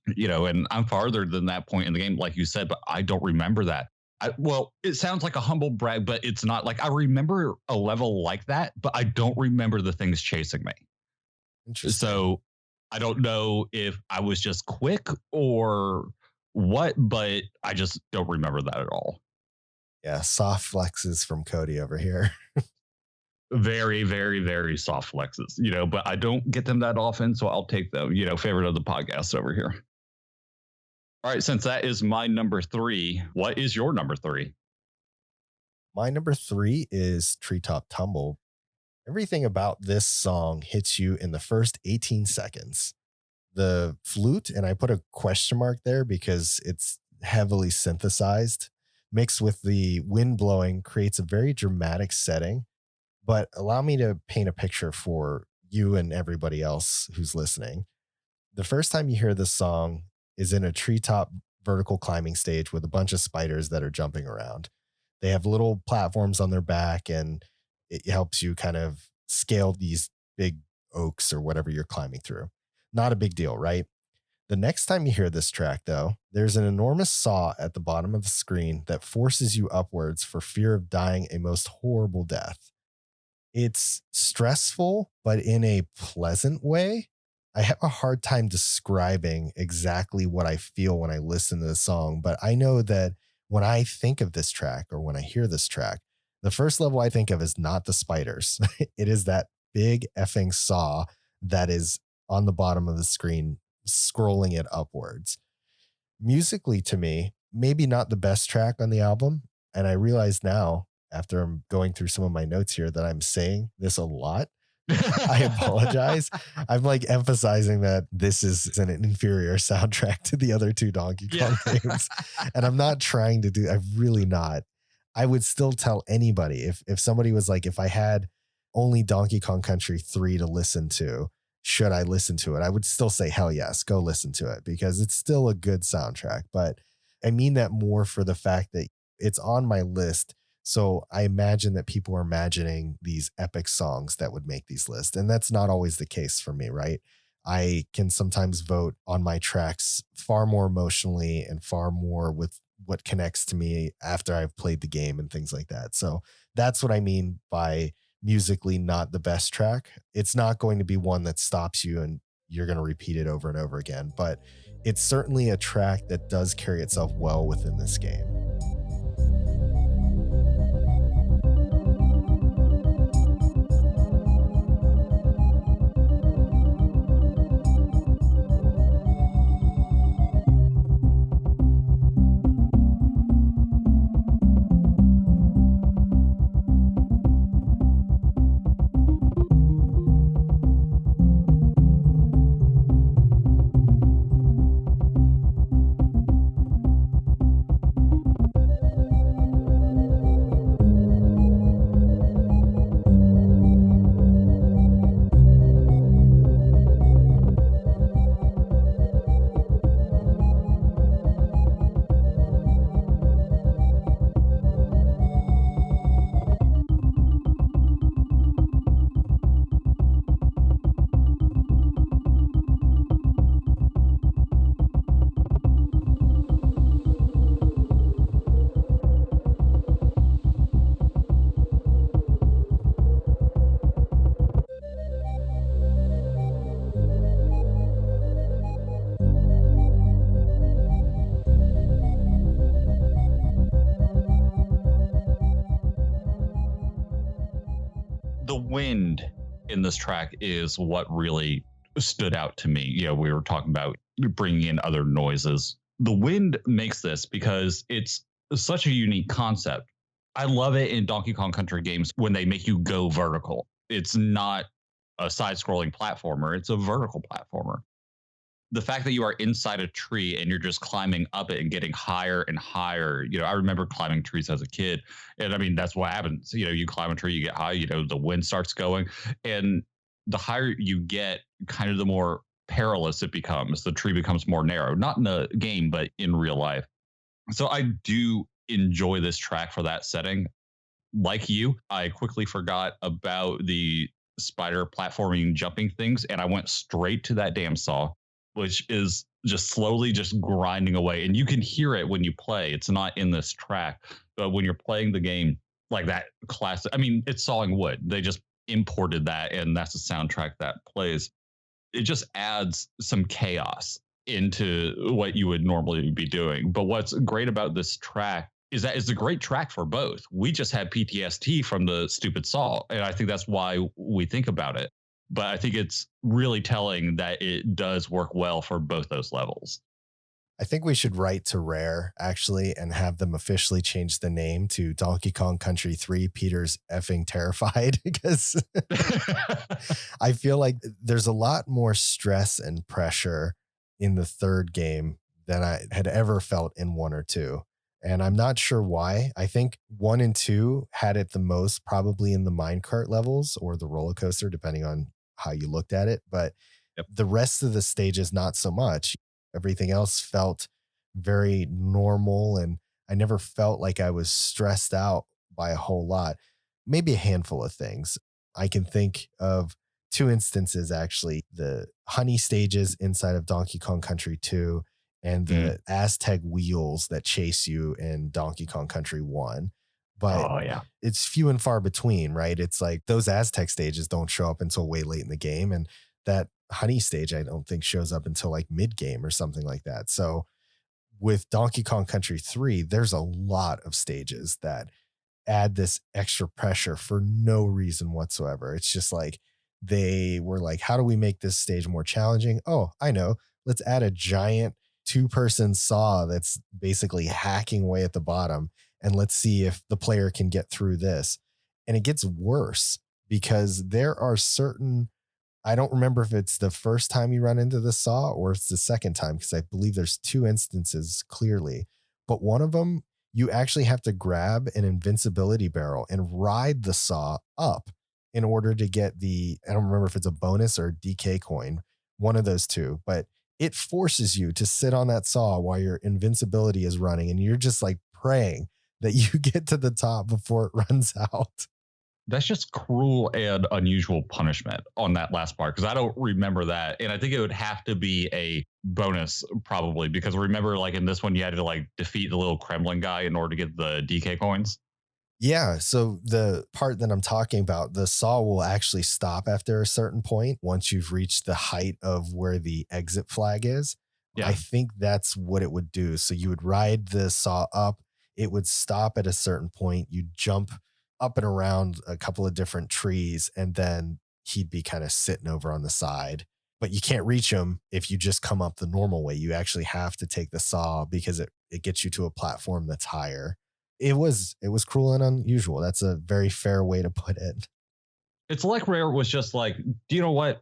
And I'm farther than that point in the game, like you said, but I don't remember that. Well, it sounds like a humble brag, but it's not. Like I remember a level like that, but I don't remember the things chasing me. Interesting. So I don't know if I was just quick or what, but I just don't remember that at all. Yeah, soft flexes from Cody over here. Very, very, very soft flexes, but I don't get them that often. So I'll take them, favorite of the podcast over here. All right. Since that is my number three, what is your number three? My number 3 is Treetop Tumble. Everything about this song hits you in the first 18 seconds. The flute, and I put a question mark there because it's heavily synthesized, mixed with the wind blowing, creates a very dramatic setting. But allow me to paint a picture for you and everybody else who's listening. The first time you hear this song is in a treetop vertical climbing stage with a bunch of spiders that are jumping around. They have little platforms on their back, and it helps you kind of scale these big oaks or whatever you're climbing through. Not a big deal, right? The next time you hear this track, though, there's an enormous saw at the bottom of the screen that forces you upwards for fear of dying a most horrible death. It's stressful, but in a pleasant way. I have a hard time describing exactly what I feel when I listen to the song, but I know that when I think of this track or when I hear this track, the first level I think of is not the spiders. It is that big effing saw that is on the bottom of the screen, scrolling it upwards. Musically, to me, maybe not the best track on the album. And I realize now, after I'm going through some of my notes here, that I'm saying this a lot. I apologize. I'm like emphasizing that this is an inferior soundtrack to the other two Donkey Yeah. Kong games. And I'm not trying to I'm really not. I would still tell anybody if somebody was like, if I had only Donkey Kong Country 3 to listen to, should I listen to it? I would still say, hell yes, go listen to it because it's still a good soundtrack. But I mean that more for the fact that it's on my list. So I imagine that people are imagining these epic songs that would make these lists. And that's not always the case for me, right? I can sometimes vote on my tracks far more emotionally and far more with what connects to me after I've played the game and things like that. So that's what I mean by musically not the best track. It's not going to be one that stops you and you're going to repeat it over and over again. But it's certainly a track that does carry itself well within this game. The wind in this track is what really stood out to me. We were talking about bringing in other noises. The wind makes this because it's such a unique concept. I love it in Donkey Kong Country games when they make you go vertical. It's not a side scrolling platformer, it's a vertical platformer. The fact that you are inside a tree and you're just climbing up it and getting higher and higher. I remember climbing trees as a kid. And I mean, that's what happens. You climb a tree, you get high, the wind starts going. And the higher you get, kind of the more perilous it becomes. The tree becomes more narrow, not in the game, but in real life. So I do enjoy this track for that setting. Like you, I quickly forgot about the spider platforming jumping things, and I went straight to that damn saw, which is just slowly just grinding away. And you can hear it when you play. It's not in this track, but when you're playing the game, like that classic, I mean, it's sawing wood. They just imported that, and that's the soundtrack that plays. It just adds some chaos into what you would normally be doing. But what's great about this track is that it's a great track for both. We just had PTSD from the stupid saw, and I think that's why we think about it. But I think it's really telling that it does work well for both those levels. I think we should write to Rare actually and have them officially change the name to Donkey Kong Country 3 Peter's effing terrified, because I feel like there's a lot more stress and pressure in the third game than I had ever felt in 1 or 2. And I'm not sure why. I think 1 and 2 had it the most, probably in the minecart levels or the roller coaster, depending on how you looked at it. But Yep. the rest of the stages, not so much. Everything else felt very normal, and I never felt like I was stressed out by a whole lot. Maybe a handful of things. I can think of 2 instances, actually. The honey stages inside of Donkey Kong Country 2 and the Aztec wheels that chase you in Donkey Kong Country 1. But Oh, yeah. it's few and far between, right? It's like those Aztec stages don't show up until way late in the game. And that honey stage, I don't think shows up until like mid game or something like that. So with Donkey Kong Country 3, there's a lot of stages that add this extra pressure for no reason whatsoever. It's just like they were like, how do we make this stage more challenging? Oh, I know. Let's add a giant 2-person saw that's basically hacking away at the bottom, and let's see if the player can get through this. And it gets worse because there are certain, I don't remember if it's the first time you run into the saw or it's the second time, because I believe there's 2 instances clearly. But one of them, you actually have to grab an invincibility barrel and ride the saw up in order to get I don't remember if it's a bonus or a DK coin, one of those 2, but it forces you to sit on that saw while your invincibility is running, and you're just like praying that you get to the top before it runs out. That's just cruel and unusual punishment on that last part, because I don't remember that. And I think it would have to be a bonus probably, because remember, like in this one, you had to like defeat the little Kremlin guy in order to get the DK coins. Yeah. So the part that I'm talking about, the saw will actually stop after a certain point once you've reached the height of where the exit flag is. I Yeah. think that's what it would do. So you would ride the saw up, it would stop at a certain point, you'd jump up and around a couple of different trees, and then he'd be kind of sitting over on the side. But you can't reach him if you just come up the normal way. You actually have to take the saw because it gets you to a platform that's higher. It was cruel and unusual. That's a very fair way to put it. It's like Rare was just like, do you know what?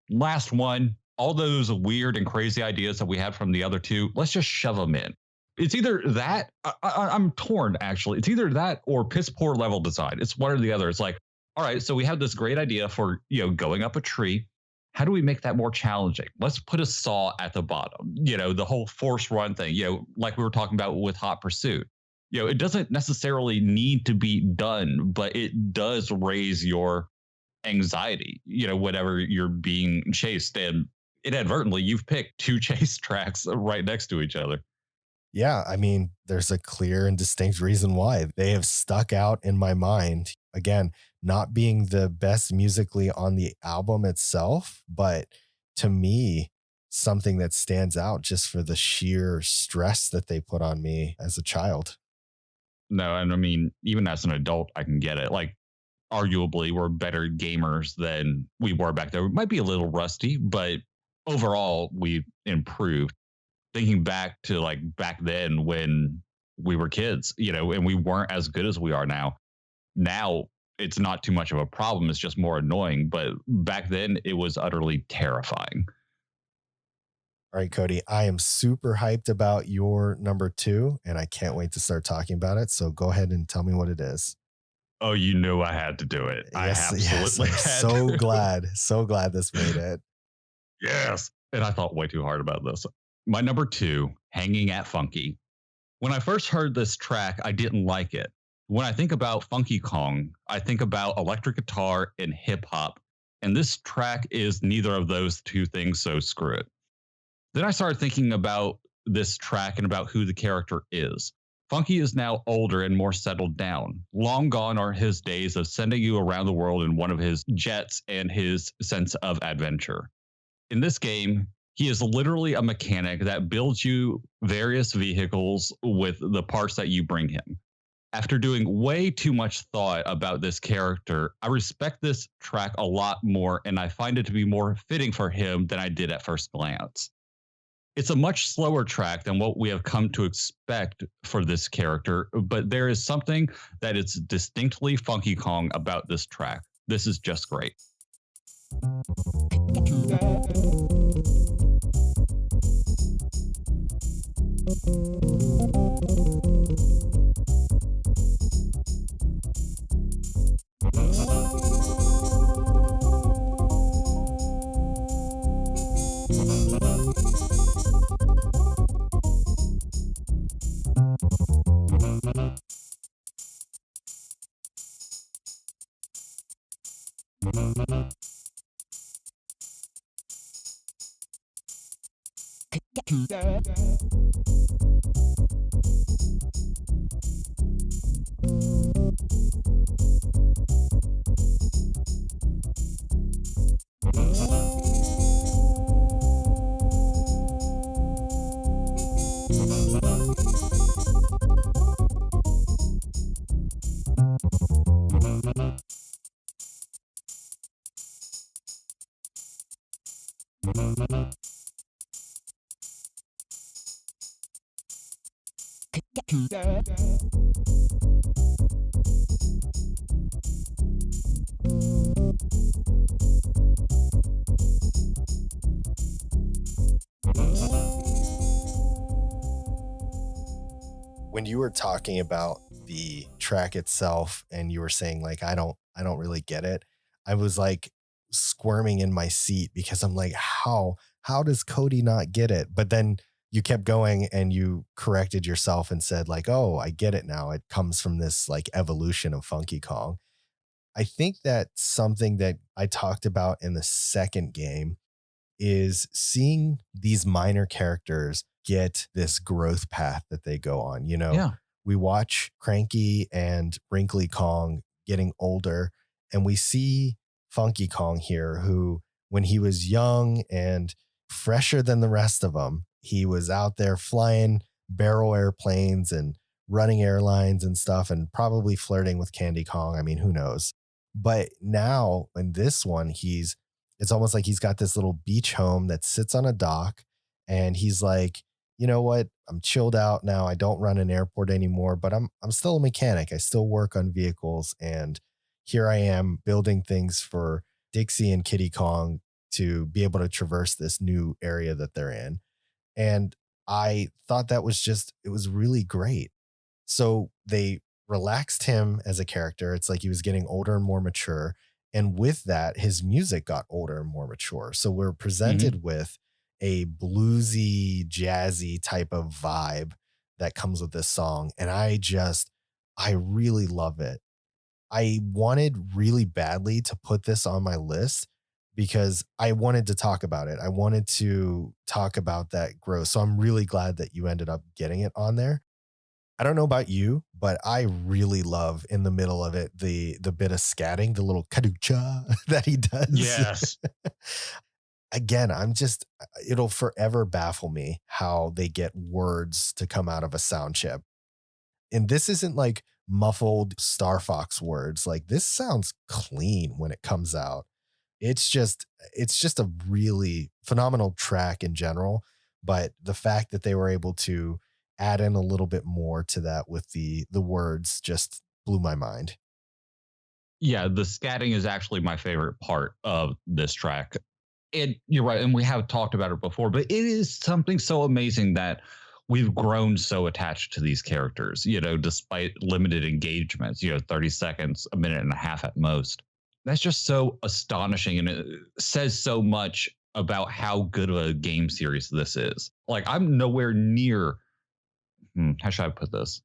Last one, all those weird and crazy ideas that we had from the other two, let's just shove them in. It's either that, I'm torn actually. It's either that or piss poor level design. It's one or the other. It's like, all right, so we have this great idea for, going up a tree. How do we make that more challenging? Let's put a saw at the bottom, the whole force run thing, like we were talking about with Hot Pursuit. It doesn't necessarily need to be done, but it does raise your anxiety, whenever you're being chased. And inadvertently, you've picked two chase tracks right next to each other. Yeah, I mean, there's a clear and distinct reason why they have stuck out in my mind. Again, not being the best musically on the album itself, but to me, something that stands out just for the sheer stress that they put on me as a child. No, and I mean, even as an adult, I can get it. Like, arguably, we're better gamers than we were back there. We might be a little rusty, but overall, we've improved. Thinking back to like back then when we were kids, and we weren't as good as we are now. Now it's not too much of a problem. It's just more annoying. But back then it was utterly terrifying. All right, Cody, I am super hyped about your number two, and I can't wait to start talking about it. So go ahead and tell me what it is. Oh, you knew I had to do it. I Yes, yes, absolutely I'm had to. so glad this made it. Yes. And I thought way too hard about this. My number two, Hanging at Funky. When I first heard this track, I didn't like it. When I think about Funky Kong, I think about electric guitar and hip hop. And this track is neither of those two things, so screw it. Then I started thinking about this track and about who the character is. Funky is now older and more settled down. Long gone are his days of sending you around the world in one of his jets and his sense of adventure. In this game, he is literally a mechanic that builds you various vehicles with the parts that you bring him. After doing way too much thought about this character, I respect this track a lot more and I find it to be more fitting for him than I did at first glance. It's a much slower track than what we have come to expect for this character, but there is something that is distinctly Funky Kong about this track. This is just great. When you were talking about the track itself and you were saying like I don't really get it, I was like squirming in my seat because I'm like how does Cody not get it? But then you kept going and you corrected yourself and said like, "Oh, I get it now. It comes from this like evolution of Funky Kong." I think that something that I talked about in the second game is seeing these minor characters get this growth path that they go on. Yeah. We watch Cranky and Wrinkly Kong getting older, and we see Funky Kong here, who, when he was young and fresher than the rest of them, He was out there flying barrel airplanes and running airlines and stuff, and probably flirting with Candy Kong. I mean, who knows? But now in this one, it's almost like he's got this little beach home that sits on a dock, and he's like, you know what? I'm chilled out now. I don't run an airport anymore, but I'm still a mechanic. I still work on vehicles, and here I am building things for Dixie and Kitty Kong to be able to traverse this new area that they're in. And I thought that was just, it was really great. So they relaxed him as a character. It's like he was getting older and more mature. And with that, his music got older and more mature. So we're Mhm. presented with a bluesy, jazzy type of vibe that comes with this song. And I really love it. I wanted really badly to put this on my list because I wanted to talk about it. I wanted to talk about that growth. So I'm really glad that you ended up getting it on there. I don't know about you, but I really love in the middle of it the bit of scatting, the little kaducha that he does. Yes. Again, it'll forever baffle me how they get words to come out of a sound chip. And this isn't like muffled Star Fox words. Like this sounds clean when it comes out. It's just a really phenomenal track in general, but the fact that they were able to add in a little bit more to that with the words just blew my mind. Yeah, the scatting is actually my favorite part of this track. And you're right, and we have talked about it before, but it is something so amazing that we've grown so attached to these characters, despite limited engagements, 30 seconds, a minute and a half at most. That's just so astonishing, and it says so much about how good of a game series this is. Like, I'm nowhere near, how should I put this?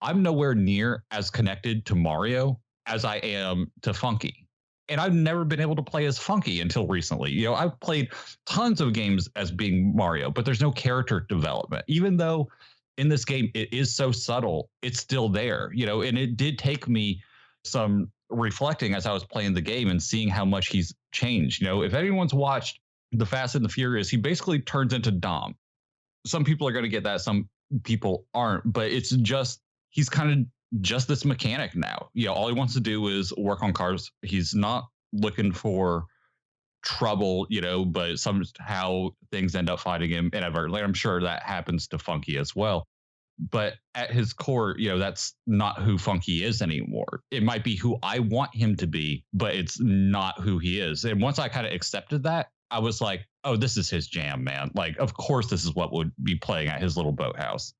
I'm nowhere near as connected to Mario as I am to Funky. And I've never been able to play as Funky until recently. I've played tons of games as being Mario, but there's no character development. Even though in this game it is so subtle, it's still there, and it did take me some reflecting as I was playing the game and seeing how much he's changed. If anyone's watched The Fast and the Furious, he basically turns into Dom. Some people are going to get that, some people aren't, but it's just he's kind of just this mechanic now. All he wants to do is work on cars. He's not looking for trouble, but somehow things end up fighting him inadvertently. I'm sure that happens to Funky as well. But at his core, that's not who Funky is anymore. It might be who I want him to be, but it's not who he is. And once I kind of accepted that, I was like, oh, this is his jam, man. Like, of course, this is what would be playing at his little boathouse.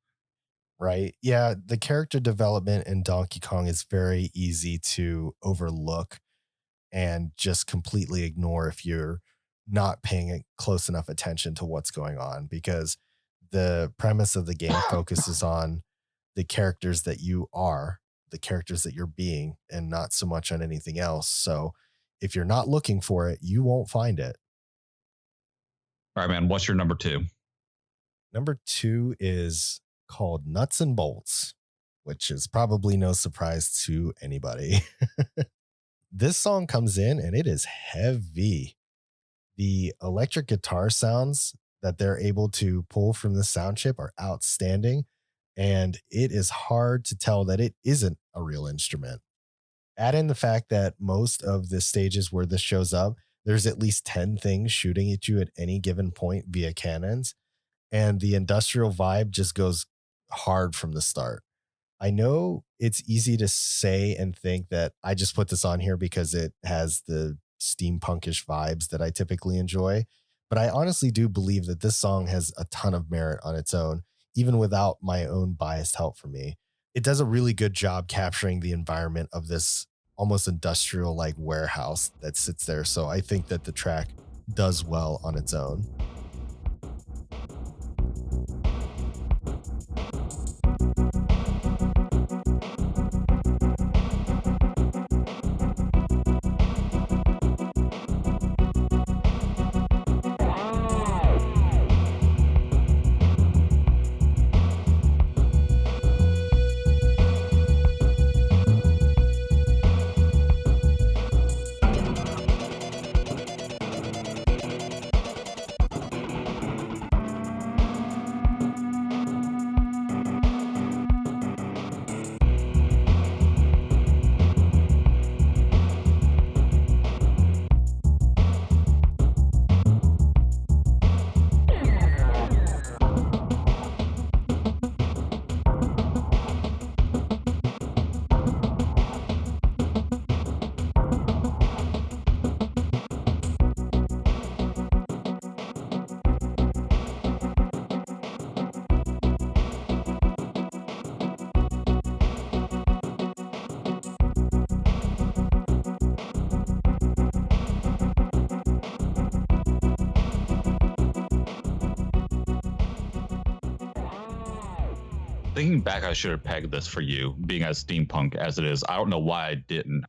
Right. Yeah. The character development in Donkey Kong is very easy to overlook and just completely ignore if you're not paying close enough attention to what's going on, because the premise of the game focuses on the characters that you are, the characters that you're being, and not so much on anything else. So if you're not looking for it, you won't find it. All right, man. What's your number two? Number two is called Nuts and Bolts, which is probably no surprise to anybody. This song comes in and it is heavy. The electric guitar sounds that they're able to pull from the sound chip are outstanding. And it is hard to tell that it isn't a real instrument. Add in the fact that most of the stages where this shows up, there's at least 10 things shooting at you at any given point via cannons. And the industrial vibe just goes hard from the start. I know it's easy to say and think that I just put this on here because it has the steampunkish vibes that I typically enjoy. But I honestly do believe that this song has a ton of merit on its own, even without my own biased help from me. It does a really good job capturing the environment of this almost industrial like warehouse that sits there. So I think that the track does well on its own. Thinking back, I should have pegged this for you, being as steampunk as it is. I don't know why I didn't.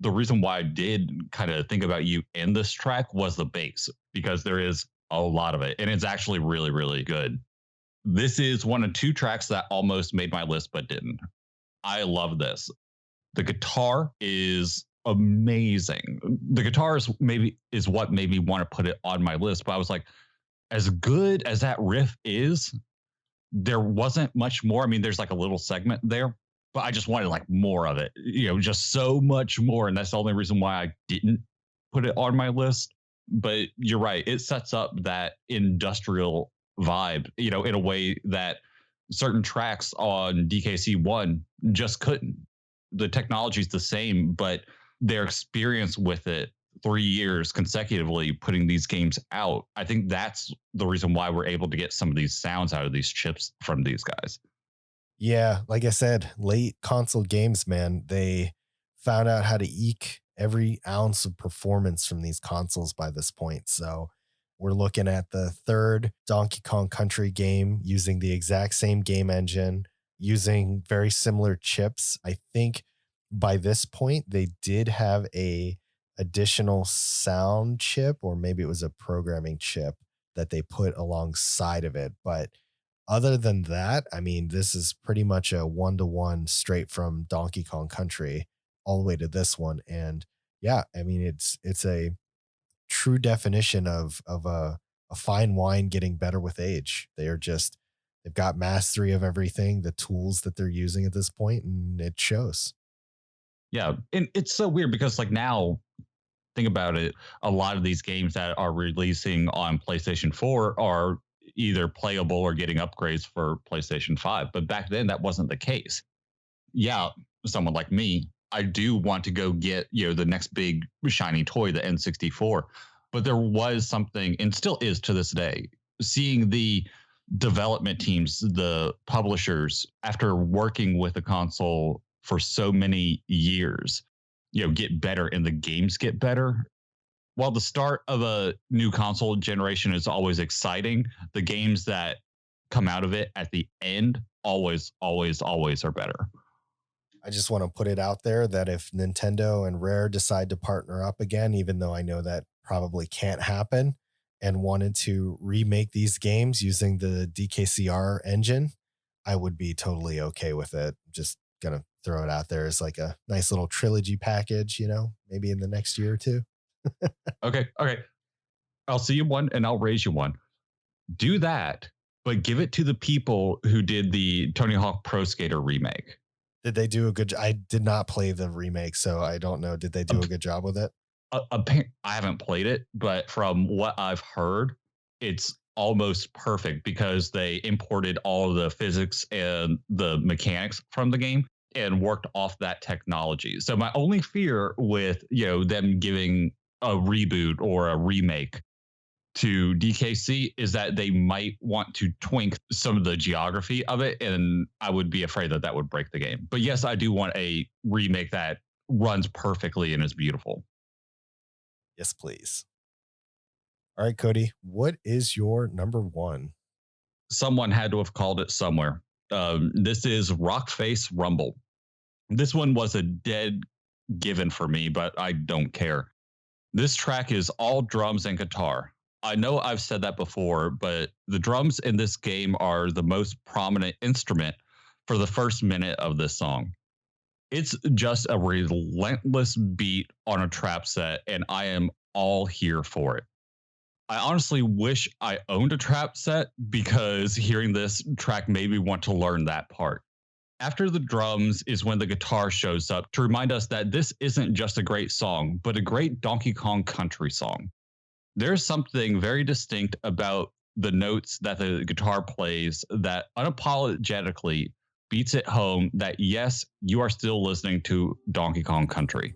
The reason why I did kind of think about you in this track was the bass, because there is a lot of it, and it's actually really, really good. This is one of two tracks that almost made my list but didn't. I love this. The guitar is amazing. The guitar is what made me want to put it on my list, but I was like, as good as that riff is, there wasn't much more. I mean, there's like a little segment there, but I just wanted like more of it, just so much more. And that's the only reason why I didn't put it on my list. But you're right. It sets up that industrial vibe, in a way that certain tracks on DKC1 just couldn't. The technology's the same, but their experience with it 3 years consecutively putting these games out, I think that's the reason why we're able to get some of these sounds out of these chips from these guys. Yeah, like I said, late console games, man, they found out how to eke every ounce of performance from these consoles by this point. So we're looking at the third Donkey Kong Country game using the exact same game engine, using very similar chips. I think by this point they did have a additional sound chip, or maybe it was a programming chip that they put alongside of it. But other than that, I mean, this is pretty much a 1-to-1 straight from Donkey Kong Country all the way to this one. And yeah, I mean, it's a true definition of a fine wine getting better with age. They've got mastery of everything, the tools that they're using at this point, and it shows. Yeah. And it's so weird because, like, now, think about it, a lot of these games that are releasing on PlayStation 4 are either playable or getting upgrades for PlayStation 5. But back then, that wasn't the case. Yeah, someone like me, I do want to go get, the next big shiny toy, the N64. But there was something, and still is to this day, seeing the development teams, the publishers, after working with the console for so many years, get better and the games get better. While the start of a new console generation is always exciting, the games that come out of it at the end always, always, always are better. I just want to put it out there that if Nintendo and Rare decide to partner up again, even though I know that probably can't happen, and wanted to remake these games using the DKCR engine, I would be totally okay with it. Just gonna throw it out there as like a nice little trilogy package, maybe in the next year or two. Okay. I'll see you one and I'll raise you one. Do that, but give it to the people who did the Tony Hawk Pro Skater remake. Did they do a good I did not play the remake, so I don't know. Did they do a good job with it? I haven't played it, but from what I've heard, it's almost perfect because they imported all of the physics and the mechanics from the game and worked off that technology. So my only fear with, them giving a reboot or a remake to DKC is that they might want to twink some of the geography of it, and I would be afraid that would break the game. But yes, I do want a remake that runs perfectly and is beautiful. Yes, please. All right, Cody, what is your number one? Someone had to have called it somewhere. This is Rockface Rumble. This one was a dead given for me, but I don't care. This track is all drums and guitar. I know I've said that before, but the drums in this game are the most prominent instrument for the first minute of this song. It's just a relentless beat on a trap set, and I am all here for it. I honestly wish I owned a trap set because hearing this track made me want to learn that part. After the drums is when the guitar shows up to remind us that this isn't just a great song, but a great Donkey Kong Country song. There's something very distinct about the notes that the guitar plays that unapologetically beats it home that, yes, you are still listening to Donkey Kong Country.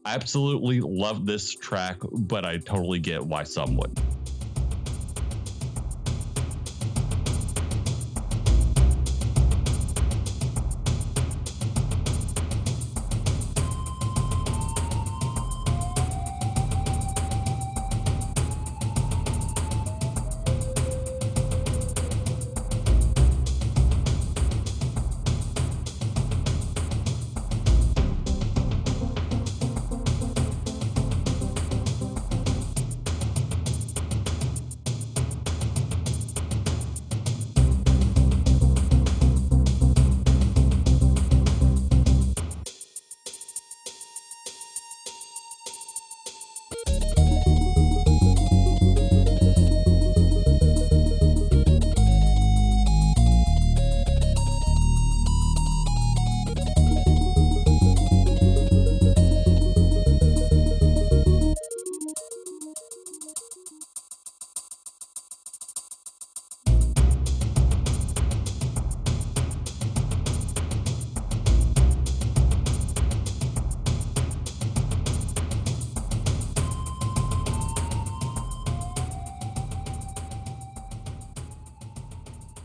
I absolutely love this track, but I totally get why some would.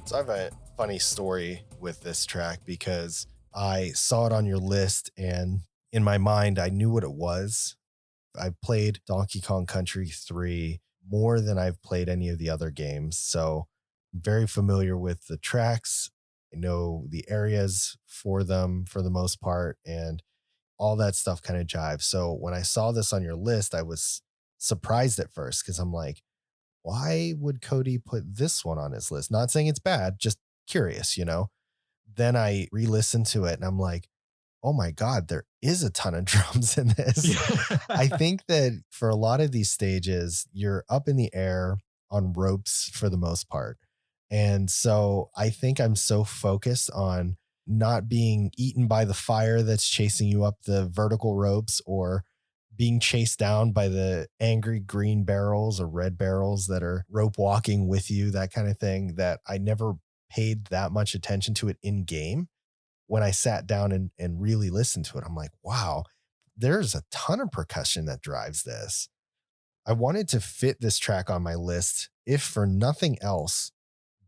So I have a funny story with this track because I saw it on your list and in my mind I knew what it was. I played Donkey Kong Country 3 more than I've played any of the other games. So I'm very familiar with the tracks. I know the areas for them for the most part, and all that stuff kind of jives. So when I saw this on your list, I was surprised at first because I'm like, why would Cody put this one on his list? Not saying it's bad, just curious, you know? Then I re listened to it and I'm like, oh my God, there is a ton of drums in this. I Yeah. think that for a lot of these stages, you're up in the air on ropes for the most part. And so I think I'm so focused on not being eaten by the fire that's chasing you up the vertical ropes or being chased down by the angry green barrels or red barrels that are rope walking with you, that kind of thing, that I never paid that much attention to it in game. When I sat down and really listened to it, I'm like, wow, there's a ton of percussion that drives this. I wanted to fit this track on my list, if for nothing else,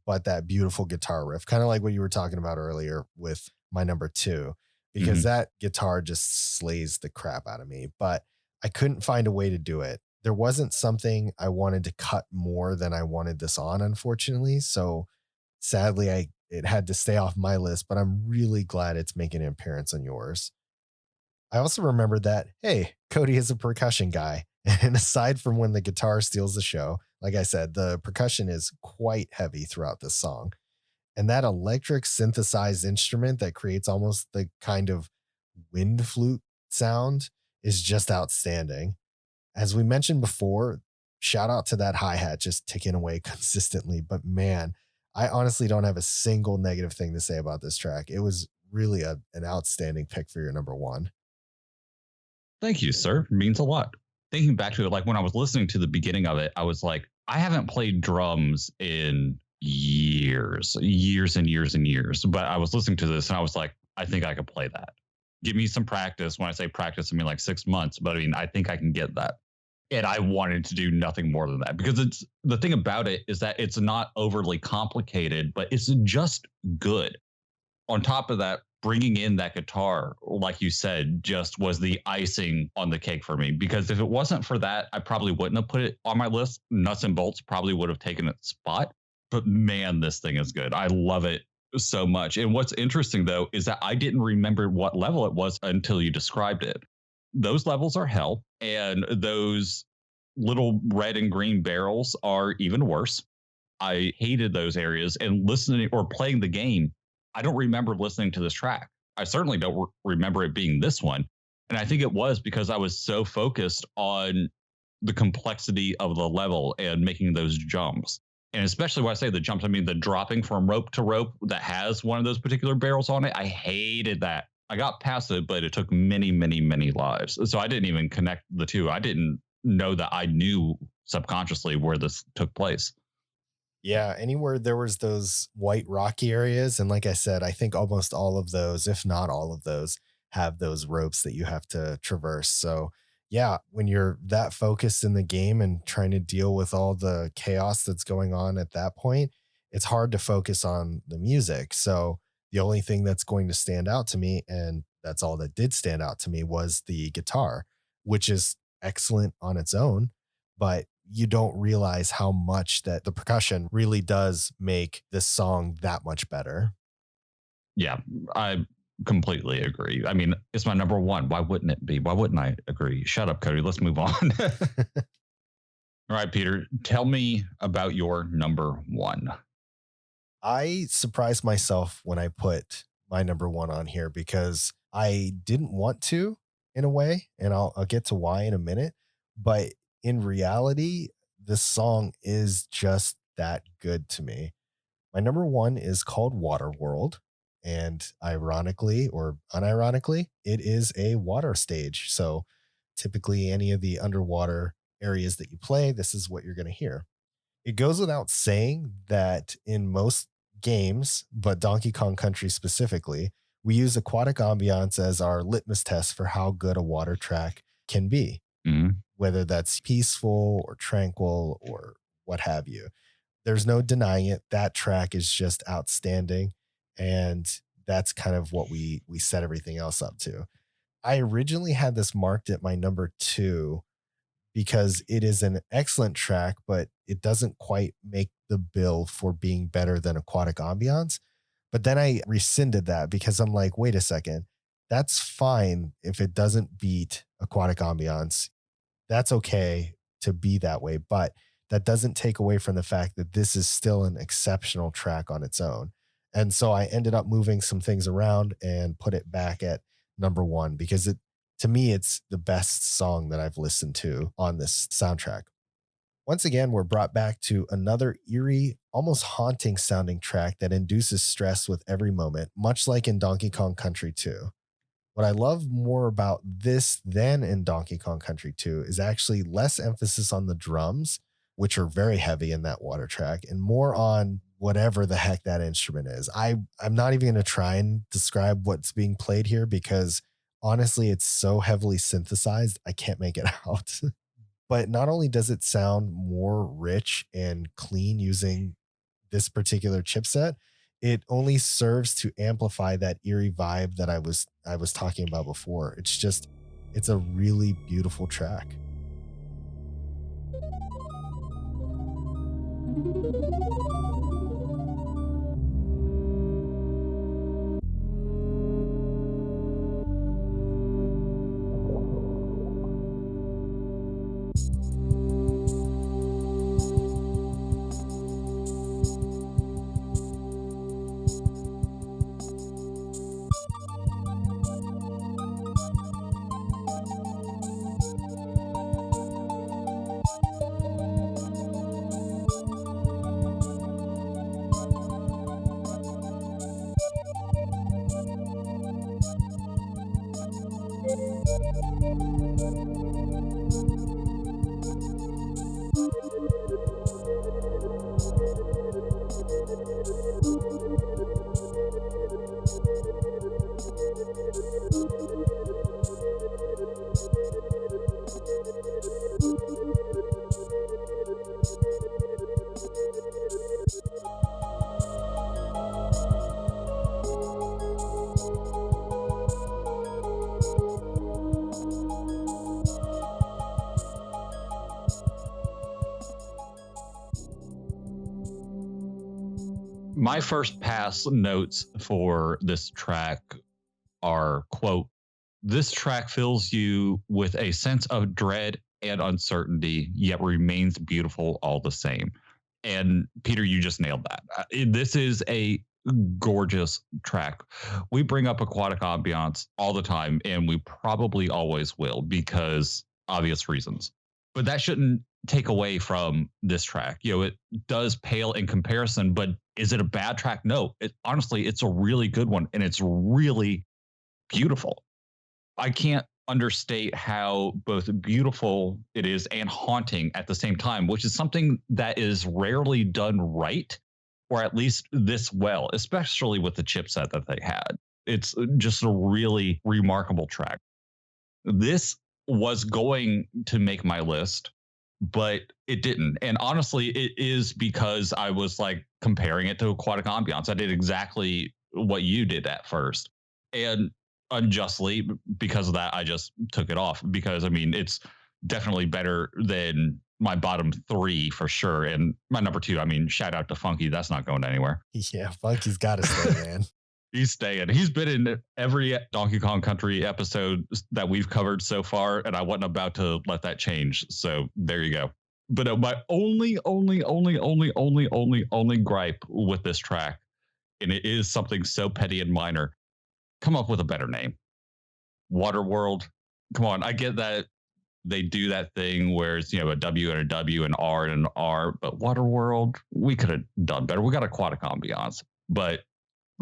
but that beautiful guitar riff, kind of like what you were talking about earlier with my number two, because Mhm. that guitar just slays the crap out of me. But I couldn't find a way to do it. There wasn't something I wanted to cut more than I wanted this on, unfortunately. So sadly, I it had to stay off my list, but I'm really glad it's making an appearance on yours. I also remembered that, hey, Cody is a percussion guy. And aside from when the guitar steals the show, like I said, the percussion is quite heavy throughout this song. And that electric synthesized instrument that creates almost the kind of wind flute sound is just outstanding. As we mentioned before, shout out to that hi hat just ticking away consistently. But man, I honestly don't have a single negative thing to say about this track. It was really an outstanding pick for your number one. Thank you, sir. It means a lot. Thinking back to it, like when I was listening to the beginning of it, I was like, I haven't played drums in years, years and years and years. But I was listening to this and I was like, I think I could play that. Give me some practice. When I say practice, I mean like 6 months, but I mean, I think I can get that. And I wanted to do nothing more than that because it's the thing about it is that it's not overly complicated, but it's just good. On top of that, bringing in that guitar, like you said, just was the icing on the cake for me. Because if it wasn't for that, I probably wouldn't have put it on my list. Nuts and bolts probably would have taken its spot. But man, this thing is good. I love it so much. And what's interesting though is that I didn't remember what level it was until you described it. Those levels are hell, and those little red and green barrels are even worse. I hated those areas, and listening or playing the game, I don't remember listening to this track. I certainly don't remember it being this one. And I think it was because I was so focused on the complexity of the level and making those jumps. And especially when I say the jumps, I mean the dropping from rope to rope that has one of those particular barrels on it. I hated that. I got past it, but it took many, many, many lives. So I didn't even connect the two. I didn't know that I knew subconsciously where this took place. Yeah, anywhere there was those white rocky areas, and like I said, I think almost all of those, if not all of those, have those ropes that you have to traverse. So, yeah, when you're that focused in the game and trying to deal with all the chaos that's going on at that point, it's hard to focus on the music. So, the only thing that's going to stand out to me, and that's all that did stand out to me, was the guitar, which is excellent on its own, but you don't realize how much that the percussion really does make this song that much better. Yeah, I completely agree. I mean, it's my number one. Why wouldn't it be? Why wouldn't I agree? Shut up, Cody. Let's move on. All right, Peter, tell me about your number one. I surprised myself when I put my number one on here because I didn't want to in a way, and I'll get to why in a minute. But in reality, this song is just that good to me. My number one is called Waterworld. And ironically or unironically, it is a water stage. So typically, any of the underwater areas that you play, this is what you're going to hear. It goes without saying that in most games, but Donkey Kong Country specifically, we use aquatic ambiance as our litmus test for how good a water track can be, Mhm. whether that's peaceful or tranquil or what have you. There's no denying it. That track is just outstanding. And that's kind of what we set everything else up to. I originally had this marked at my number 2 because it is an excellent track, but it doesn't quite make the bill for being better than Aquatic Ambiance. But then I rescinded that because I'm like, wait a second, that's fine if it doesn't beat Aquatic Ambiance. That's okay to be that way, but that doesn't take away from the fact that this is still an exceptional track on its own. And so I ended up moving some things around and put it back at number 1 because it, to me, it's the best song that I've listened to on this soundtrack. Once again, we're brought back to another eerie, almost haunting sounding track that induces stress with every moment, much like in Donkey Kong Country 2. What I love more about this than in Donkey Kong Country 2 is actually less emphasis on the drums, which are very heavy in that water track, and more on whatever the heck that instrument is. I'm not even going to try and describe what's being played here because honestly, it's so heavily synthesized, I can't make it out. But not only does it sound more rich and clean using this particular chipset, it only serves to amplify that eerie vibe that I was talking about before. It's a really beautiful track. My first pass notes for this track are, quote, this track fills you with a sense of dread and uncertainty, yet remains beautiful all the same. And Peter, you just nailed that. This is a gorgeous track. We bring up aquatic ambiance all the time, and we probably always will because obvious reasons. But that shouldn't take away from this track. It does pale in comparison, but is it a bad track? No. Honestly, it's a really good one, and it's really beautiful. I can't understate how both beautiful it is and haunting at the same time, which is something that is rarely done right, or at least this well, especially with the chipset that they had. It's just a really remarkable track. This was going to make my list, but it didn't. And honestly, it is because I was like comparing it to Aquatic Ambiance. I did exactly what you did at first. And unjustly, because of that, I just took it off because I mean, it's definitely better than my bottom 3 for sure. And my number 2, I mean, shout out to Funky. That's not going anywhere. Yeah, Funky's got to stay, man. He's staying. He's been in every Donkey Kong Country episode that we've covered so far, and I wasn't about to let that change. So there you go. But my only gripe with this track, and it is something so petty and minor, come up with a better name. Waterworld. Come on, I get that they do that thing where it's a W and a W and R and an R, but Waterworld, we could have done better. We got Aquatic Ambiance, but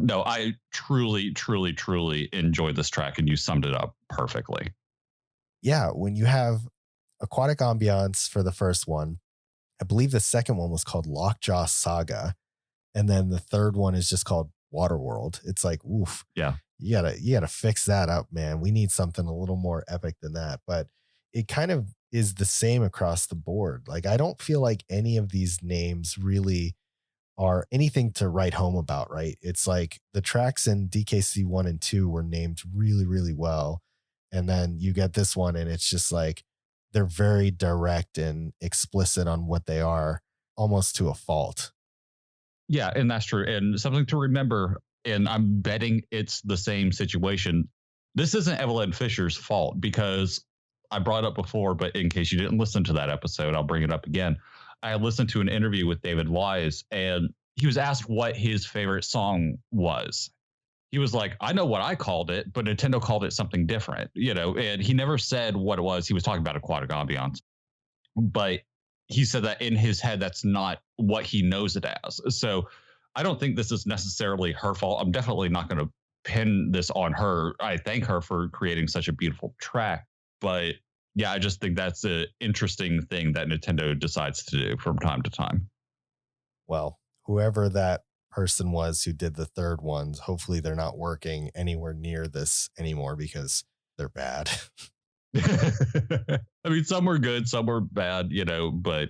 no, I truly, truly, truly enjoyed this track, and you summed it up perfectly. Yeah, when you have Aquatic Ambiance for the first one, I believe the second one was called Lockjaw Saga, and then the third one is just called Waterworld. It's like, oof, yeah, you gotta fix that up, man. We need something a little more epic than that. But it kind of is the same across the board. Like, I don't feel like any of these names really are anything to write home about, right? It's like the tracks in DKC 1 and 2 were named really, really well. And then you get this one, and it's just like they're very direct and explicit on what they are, almost to a fault. Yeah, and that's true. And something to remember, and I'm betting it's the same situation. This isn't Eveline Fischer's fault because I brought up before, but in case you didn't listen to that episode, I'll bring it up again. I listened to an interview with David Wise, and he was asked what his favorite song was. He was like, I know what I called it, but Nintendo called it something different, and he never said what it was. He was talking about Aquatic Ambiance, but he said that in his head, that's not what he knows it as. So I don't think this is necessarily her fault. I'm definitely not going to pin this on her. I thank her for creating such a beautiful track. But yeah, I just think that's an interesting thing that Nintendo decides to do from time to time. Well, whoever that person was who did the third ones, hopefully they're not working anywhere near this anymore because they're bad. I mean, some were good, some were bad, but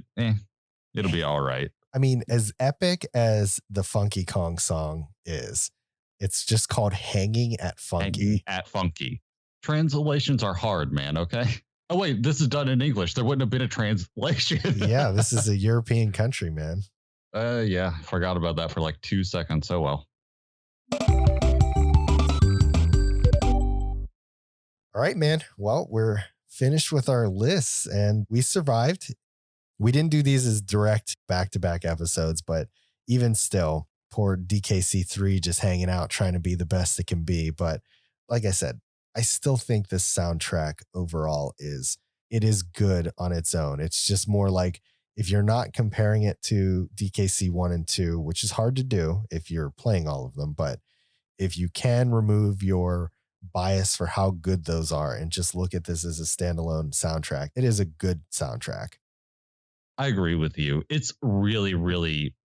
it'll be all right. I mean, as epic as the Funky Kong song is, it's just called Hanging at Funky. Hanging at Funky. Translations are hard, man. Okay. Oh, wait, this is done in English. There wouldn't have been a translation. Yeah, this is a European country, man. Yeah, forgot about that for like 2 seconds. Oh, well. All right, man. Well, we're finished with our lists and we survived. We didn't do these as direct back-to-back episodes, but even still, poor DKC3 just hanging out trying to be the best it can be. But like I said, I still think this soundtrack overall it is good on its own. It's just more like if you're not comparing it to DKC 1 and 2, which is hard to do if you're playing all of them, but if you can remove your bias for how good those are and just look at this as a standalone soundtrack, it is a good soundtrack. I agree with you. It's really, really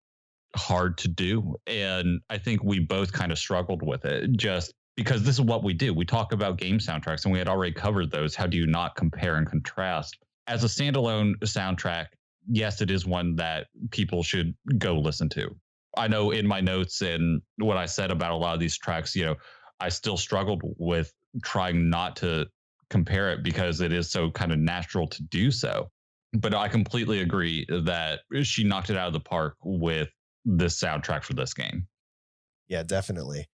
hard to do. And I think we both kind of struggled with it just because this is what we do. We talk about game soundtracks and we had already covered those. How do you not compare and contrast? As a standalone soundtrack, yes, it is one that people should go listen to. I know in my notes and what I said about a lot of these tracks, I still struggled with trying not to compare it because it is so kind of natural to do so. But I completely agree that she knocked it out of the park with this soundtrack for this game. Yeah, definitely.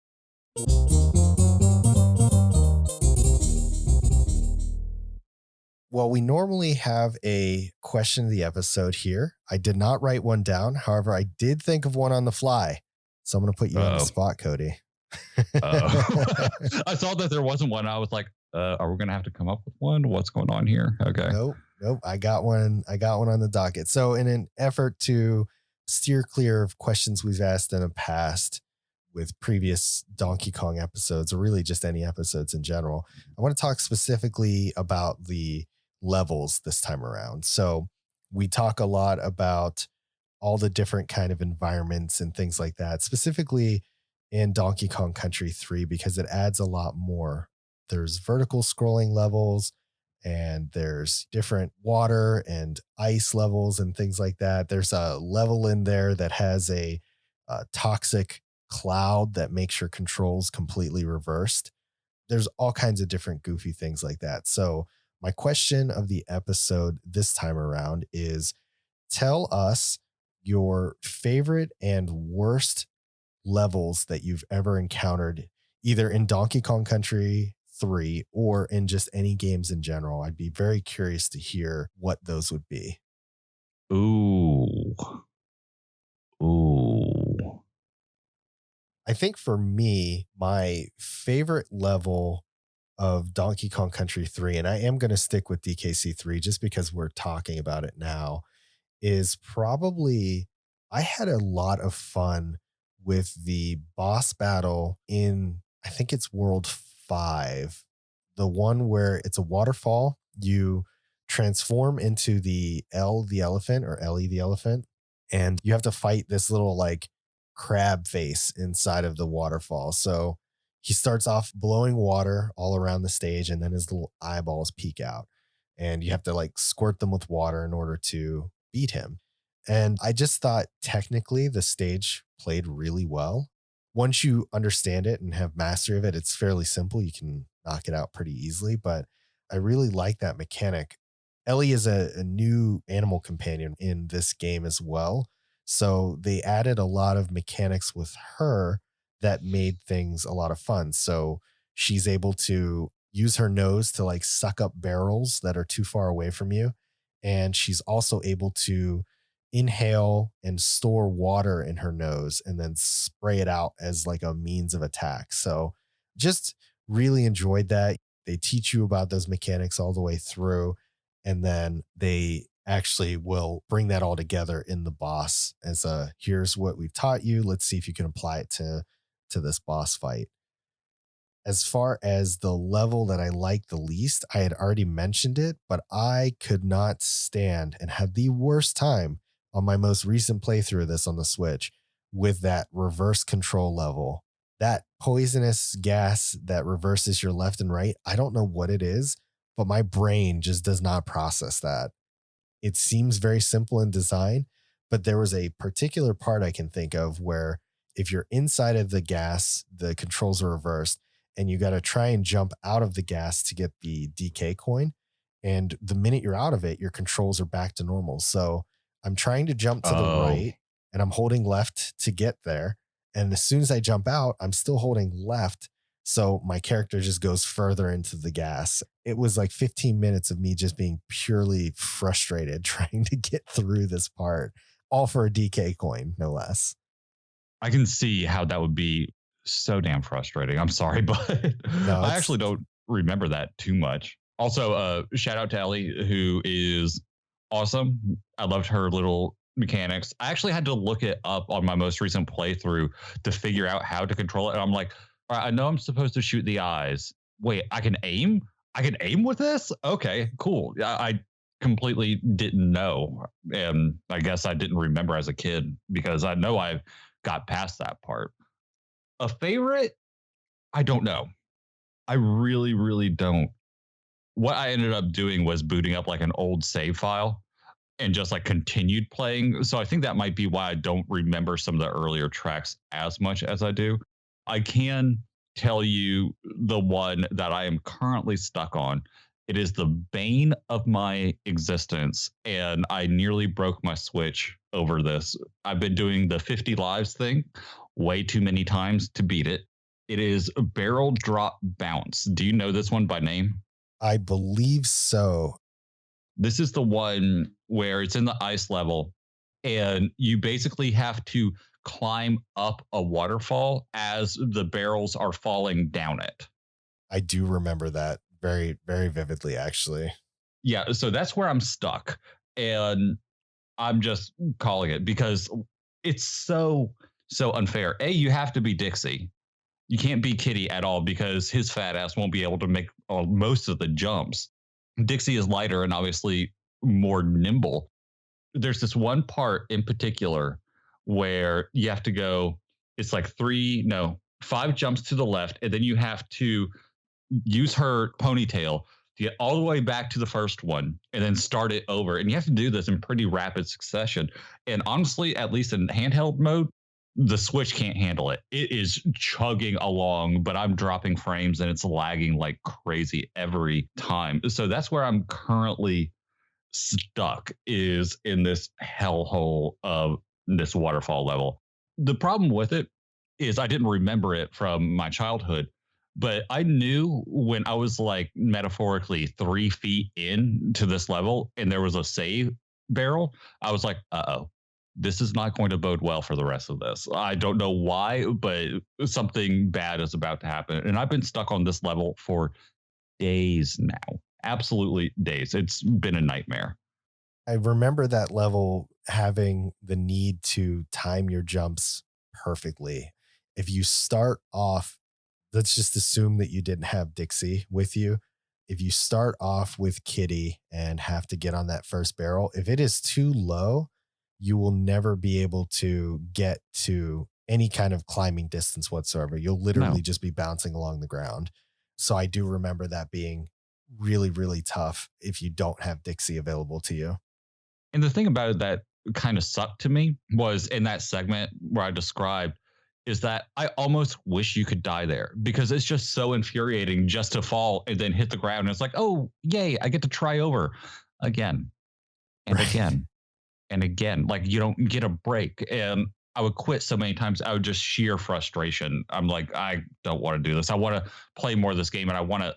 Well, we normally have a question of the episode here. I did not write one down. However, I did think of one on the fly. So I'm going to put you on the spot, Cody. I saw that there wasn't one. I was like, are we going to have to come up with one? What's going on here? Okay. Nope. I got one on the docket. So in an effort to steer clear of questions we've asked in the past with previous Donkey Kong episodes, or really just any episodes in general, I want to talk specifically about the levels this time around. So we talk a lot about all the different kind of environments and things like that, specifically in Donkey Kong Country 3, because it adds a lot more. There's vertical scrolling levels and there's different water and ice levels and things like that. There's a level in there that has a toxic cloud that makes your controls completely reversed. There's all kinds of different goofy things like that. So my question of the episode this time around is, tell us your favorite and worst levels that you've ever encountered, either in Donkey Kong Country 3 or in just any games in general. I'd be very curious to hear what those would be. Ooh. I think for me, my favorite level of Donkey Kong Country 3, and I am going to stick with DKC 3 just because we're talking about it now, is probably I had a lot of fun with the boss battle in, I think it's World 5, the one where it's a waterfall. You transform into the elephant, or Ellie the elephant, and you have to fight this little like crab face inside of the waterfall. So he starts off blowing water all around the stage and then his little eyeballs peek out. and you have to like squirt them with water in order to beat him. And I just thought technically the stage played really well. Once you understand it and have mastery of it, it's fairly simple. You can knock it out pretty easily, but I really like that mechanic. Ellie is a new animal companion in this game as well. So they added a lot of mechanics with her that made things a lot of fun. So she's able to use her nose to like suck up barrels that are too far away from you. And she's also able to inhale and store water in her nose and then spray it out as like a means of attack. So just really enjoyed that. They teach you about those mechanics all the way through. And then they actually will bring that all together in the boss as a here's what we've taught you. Let's see if you can apply it to this boss fight. As far as the level that I like the least, I had already mentioned it, but I could not stand and had the worst time on my most recent playthrough of this on the Switch with that reverse control level. That poisonous gas that reverses your left and right. I don't know what it is, but my brain just does not process that. It seems very simple in design, but there was a particular part I can think of where if you're inside of the gas, the controls are reversed and you got to try and jump out of the gas to get the DK coin. And the minute you're out of it, your controls are back to normal. So I'm trying to jump to the Oh, right and I'm holding left to get there. And as soon as I jump out, I'm still holding left. So my character just goes further into the gas. It was like 15 minutes of me just being purely frustrated trying to get through this part, all for a DK coin, no less. I can see how that would be so damn frustrating. I'm sorry, but No, I it's actually don't remember that too much. Also, shout out to Ellie, who is awesome. I loved her little mechanics. I actually had to look it up on my most recent playthrough to figure out how to control it. And I'm like, all right, I know I'm supposed to shoot the eyes. Wait, I can aim? I can aim with this? Okay, cool. I completely didn't know. And I guess I didn't remember as a kid because I know I've got past that part. A favorite? I don't know. I really, really don't. What I ended up doing was booting up like an old save file and just like continued playing. So I think that might be why I don't remember some of the earlier tracks as much as I do. I can tell you the one that I am currently stuck on. It is the bane of my existence, and I nearly broke my Switch over this. I've been doing the 50 lives thing way too many times to beat it. It is Barrel Drop Bounce. Do you know this one by name? I believe so. This is the one where it's in the ice level and you basically have to climb up a waterfall as the barrels are falling down it. I do remember that very, very vividly, actually. Yeah, so that's where I'm stuck. And I'm just calling it because it's so unfair. A, you have to be Dixie. You can't be Kitty at all because his fat ass won't be able to make most of the jumps. Dixie is lighter and obviously more nimble. There's this one part in particular where you have to go, it's like three, no, five jumps to the left, and then you have to use her ponytail to get all the way back to the first one and then start it over. And you have to do this in pretty rapid succession. And honestly, at least in handheld mode, the Switch can't handle it. It is chugging along, but I'm dropping frames and it's lagging like crazy every time. So that's where I'm currently stuck, is in this hellhole of this waterfall level. The problem with it is I didn't remember it from my childhood, but I knew when I was like metaphorically 3 feet in to this level and there was a save barrel, I was like, oh, this is not going to bode well for the rest of this. I don't know why, but something bad is about to happen. And I've been stuck on this level for days now. Absolutely days. It's been a nightmare. I remember that level having the need to time your jumps perfectly. If you start off, let's just assume that you didn't have Dixie with you. If you start off with Kitty and have to get on that first barrel, if it is too low, you will never be able to get to any kind of climbing distance whatsoever. You'll literally No. just be bouncing along the ground. So I do remember that being really, really tough if you don't have Dixie available to you. And the thing about it that kind of sucked to me was in that segment where I described is that I almost wish you could die there because it's just so infuriating just to fall and then hit the ground. And it's like, oh, yay, I get to try over again and Right. again and again. Like you don't get a break. And I would quit so many times. I would just sheer frustration. I'm like, I don't want to do this. I want to play more of this game and I want to,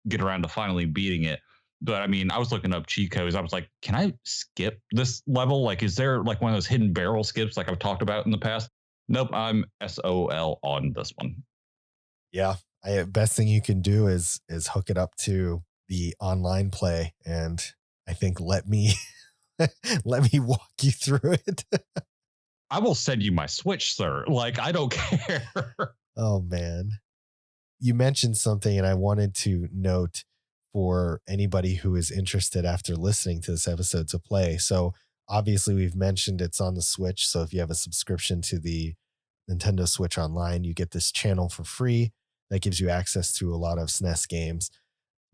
get around to finally beating it. But I mean, I was looking up cheat codes. I was like, can I skip this level? Like, is there like one of those hidden barrel skips like I've talked about in the past? Nope, I'm SOL on this one. Yeah. Best thing you can do is hook it up to the online play, and I think let me let me walk you through it. I will send you my Switch, sir. Like, I don't care. Oh man. You mentioned something, and I wanted to note for anybody who is interested after listening to this episode to play. So, obviously, we've mentioned it's on the Switch. So, if you have a subscription to the Nintendo Switch Online, you get this channel for free that gives you access to a lot of SNES games.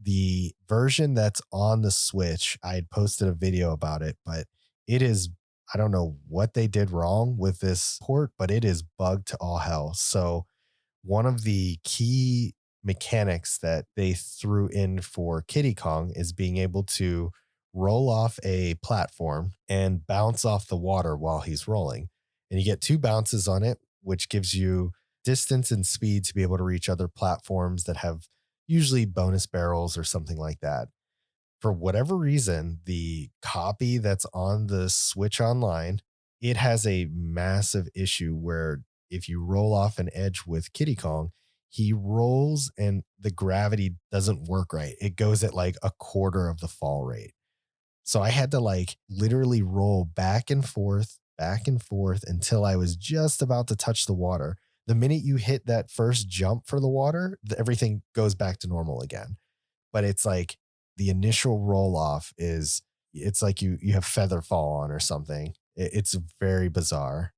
The version that's on the Switch, I had posted a video about it, but it is, I don't know what they did wrong with this port, but it is bugged to all hell. So, one of the key mechanics that they threw in for Kiddy Kong is being able to roll off a platform and bounce off the water while he's rolling. And you get two bounces on it, which gives you distance and speed to be able to reach other platforms that have usually bonus barrels or something like that. For whatever reason, the copy that's on the Switch Online, it has a massive issue where if you roll off an edge with Kiddy Kong, he rolls and the gravity doesn't work right. It goes at like a quarter of the fall rate. So I had to like literally roll back and forth until I was just about to touch the water. The minute you hit that first jump for the water, everything goes back to normal again. But it's like the initial roll off is it's like you have feather fall on or something. It's very bizarre.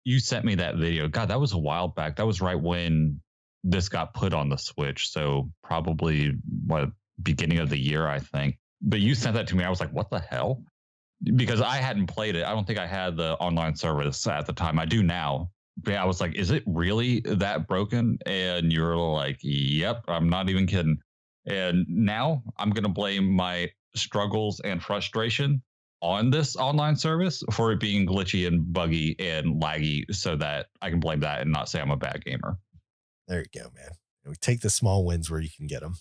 You sent me that video. God, that was a while back. That was right when this got put on the Switch. So probably what beginning of the year, I think. But you sent that to me. I was like, what the hell? Because I hadn't played it. I don't think I had the online service at the time. I do now. But yeah, I was like, is it really that broken? And you're like, yep, I'm not even kidding. And now I'm going to blame my struggles and frustration on this online service for it being glitchy and buggy and laggy so that I can blame that and not say I'm a bad gamer. There you go, man. We take the small wins where you can get them.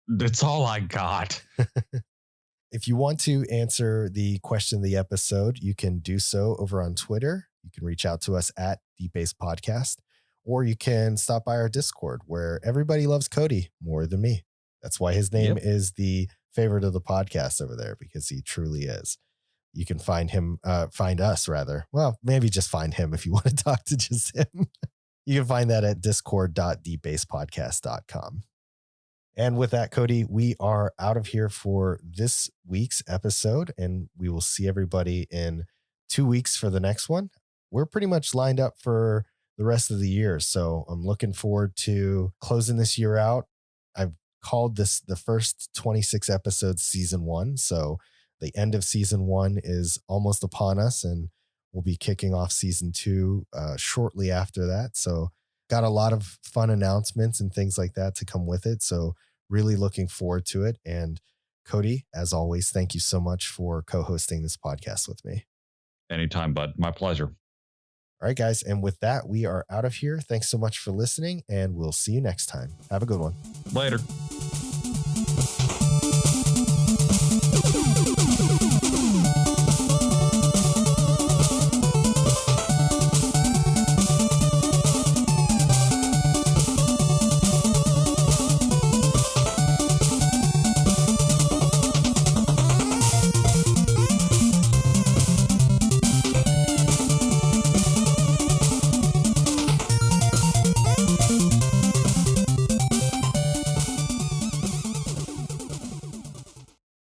That's all I got. If you want to answer the question of the episode, you can do so over on Twitter. You can reach out to us at Deep Base Podcast, or you can stop by our Discord where everybody loves Cody more than me. That's why his name Yep. is the favorite of the podcast over there, because he truly is. You can find him, find us rather. Well, maybe just find him if you want to talk to just him. You can find that at discord.deepbasepodcast.com. And with that, Cody, we are out of here for this week's episode, and we will see everybody in 2 weeks for the next one. We're pretty much lined up for the rest of the year, so I'm looking forward to closing this year out. I've called this the first 26 episodes season one, so the end of season one is almost upon us, and we'll be kicking off season two shortly after that. So got a lot of fun announcements and things like that to come with it. So really looking forward to it. And Cody, as always, thank you so much for co-hosting this podcast with me. Anytime, bud. My pleasure. All right, guys. And with that, we are out of here. Thanks so much for listening, and we'll see you next time. Have a good one. Later.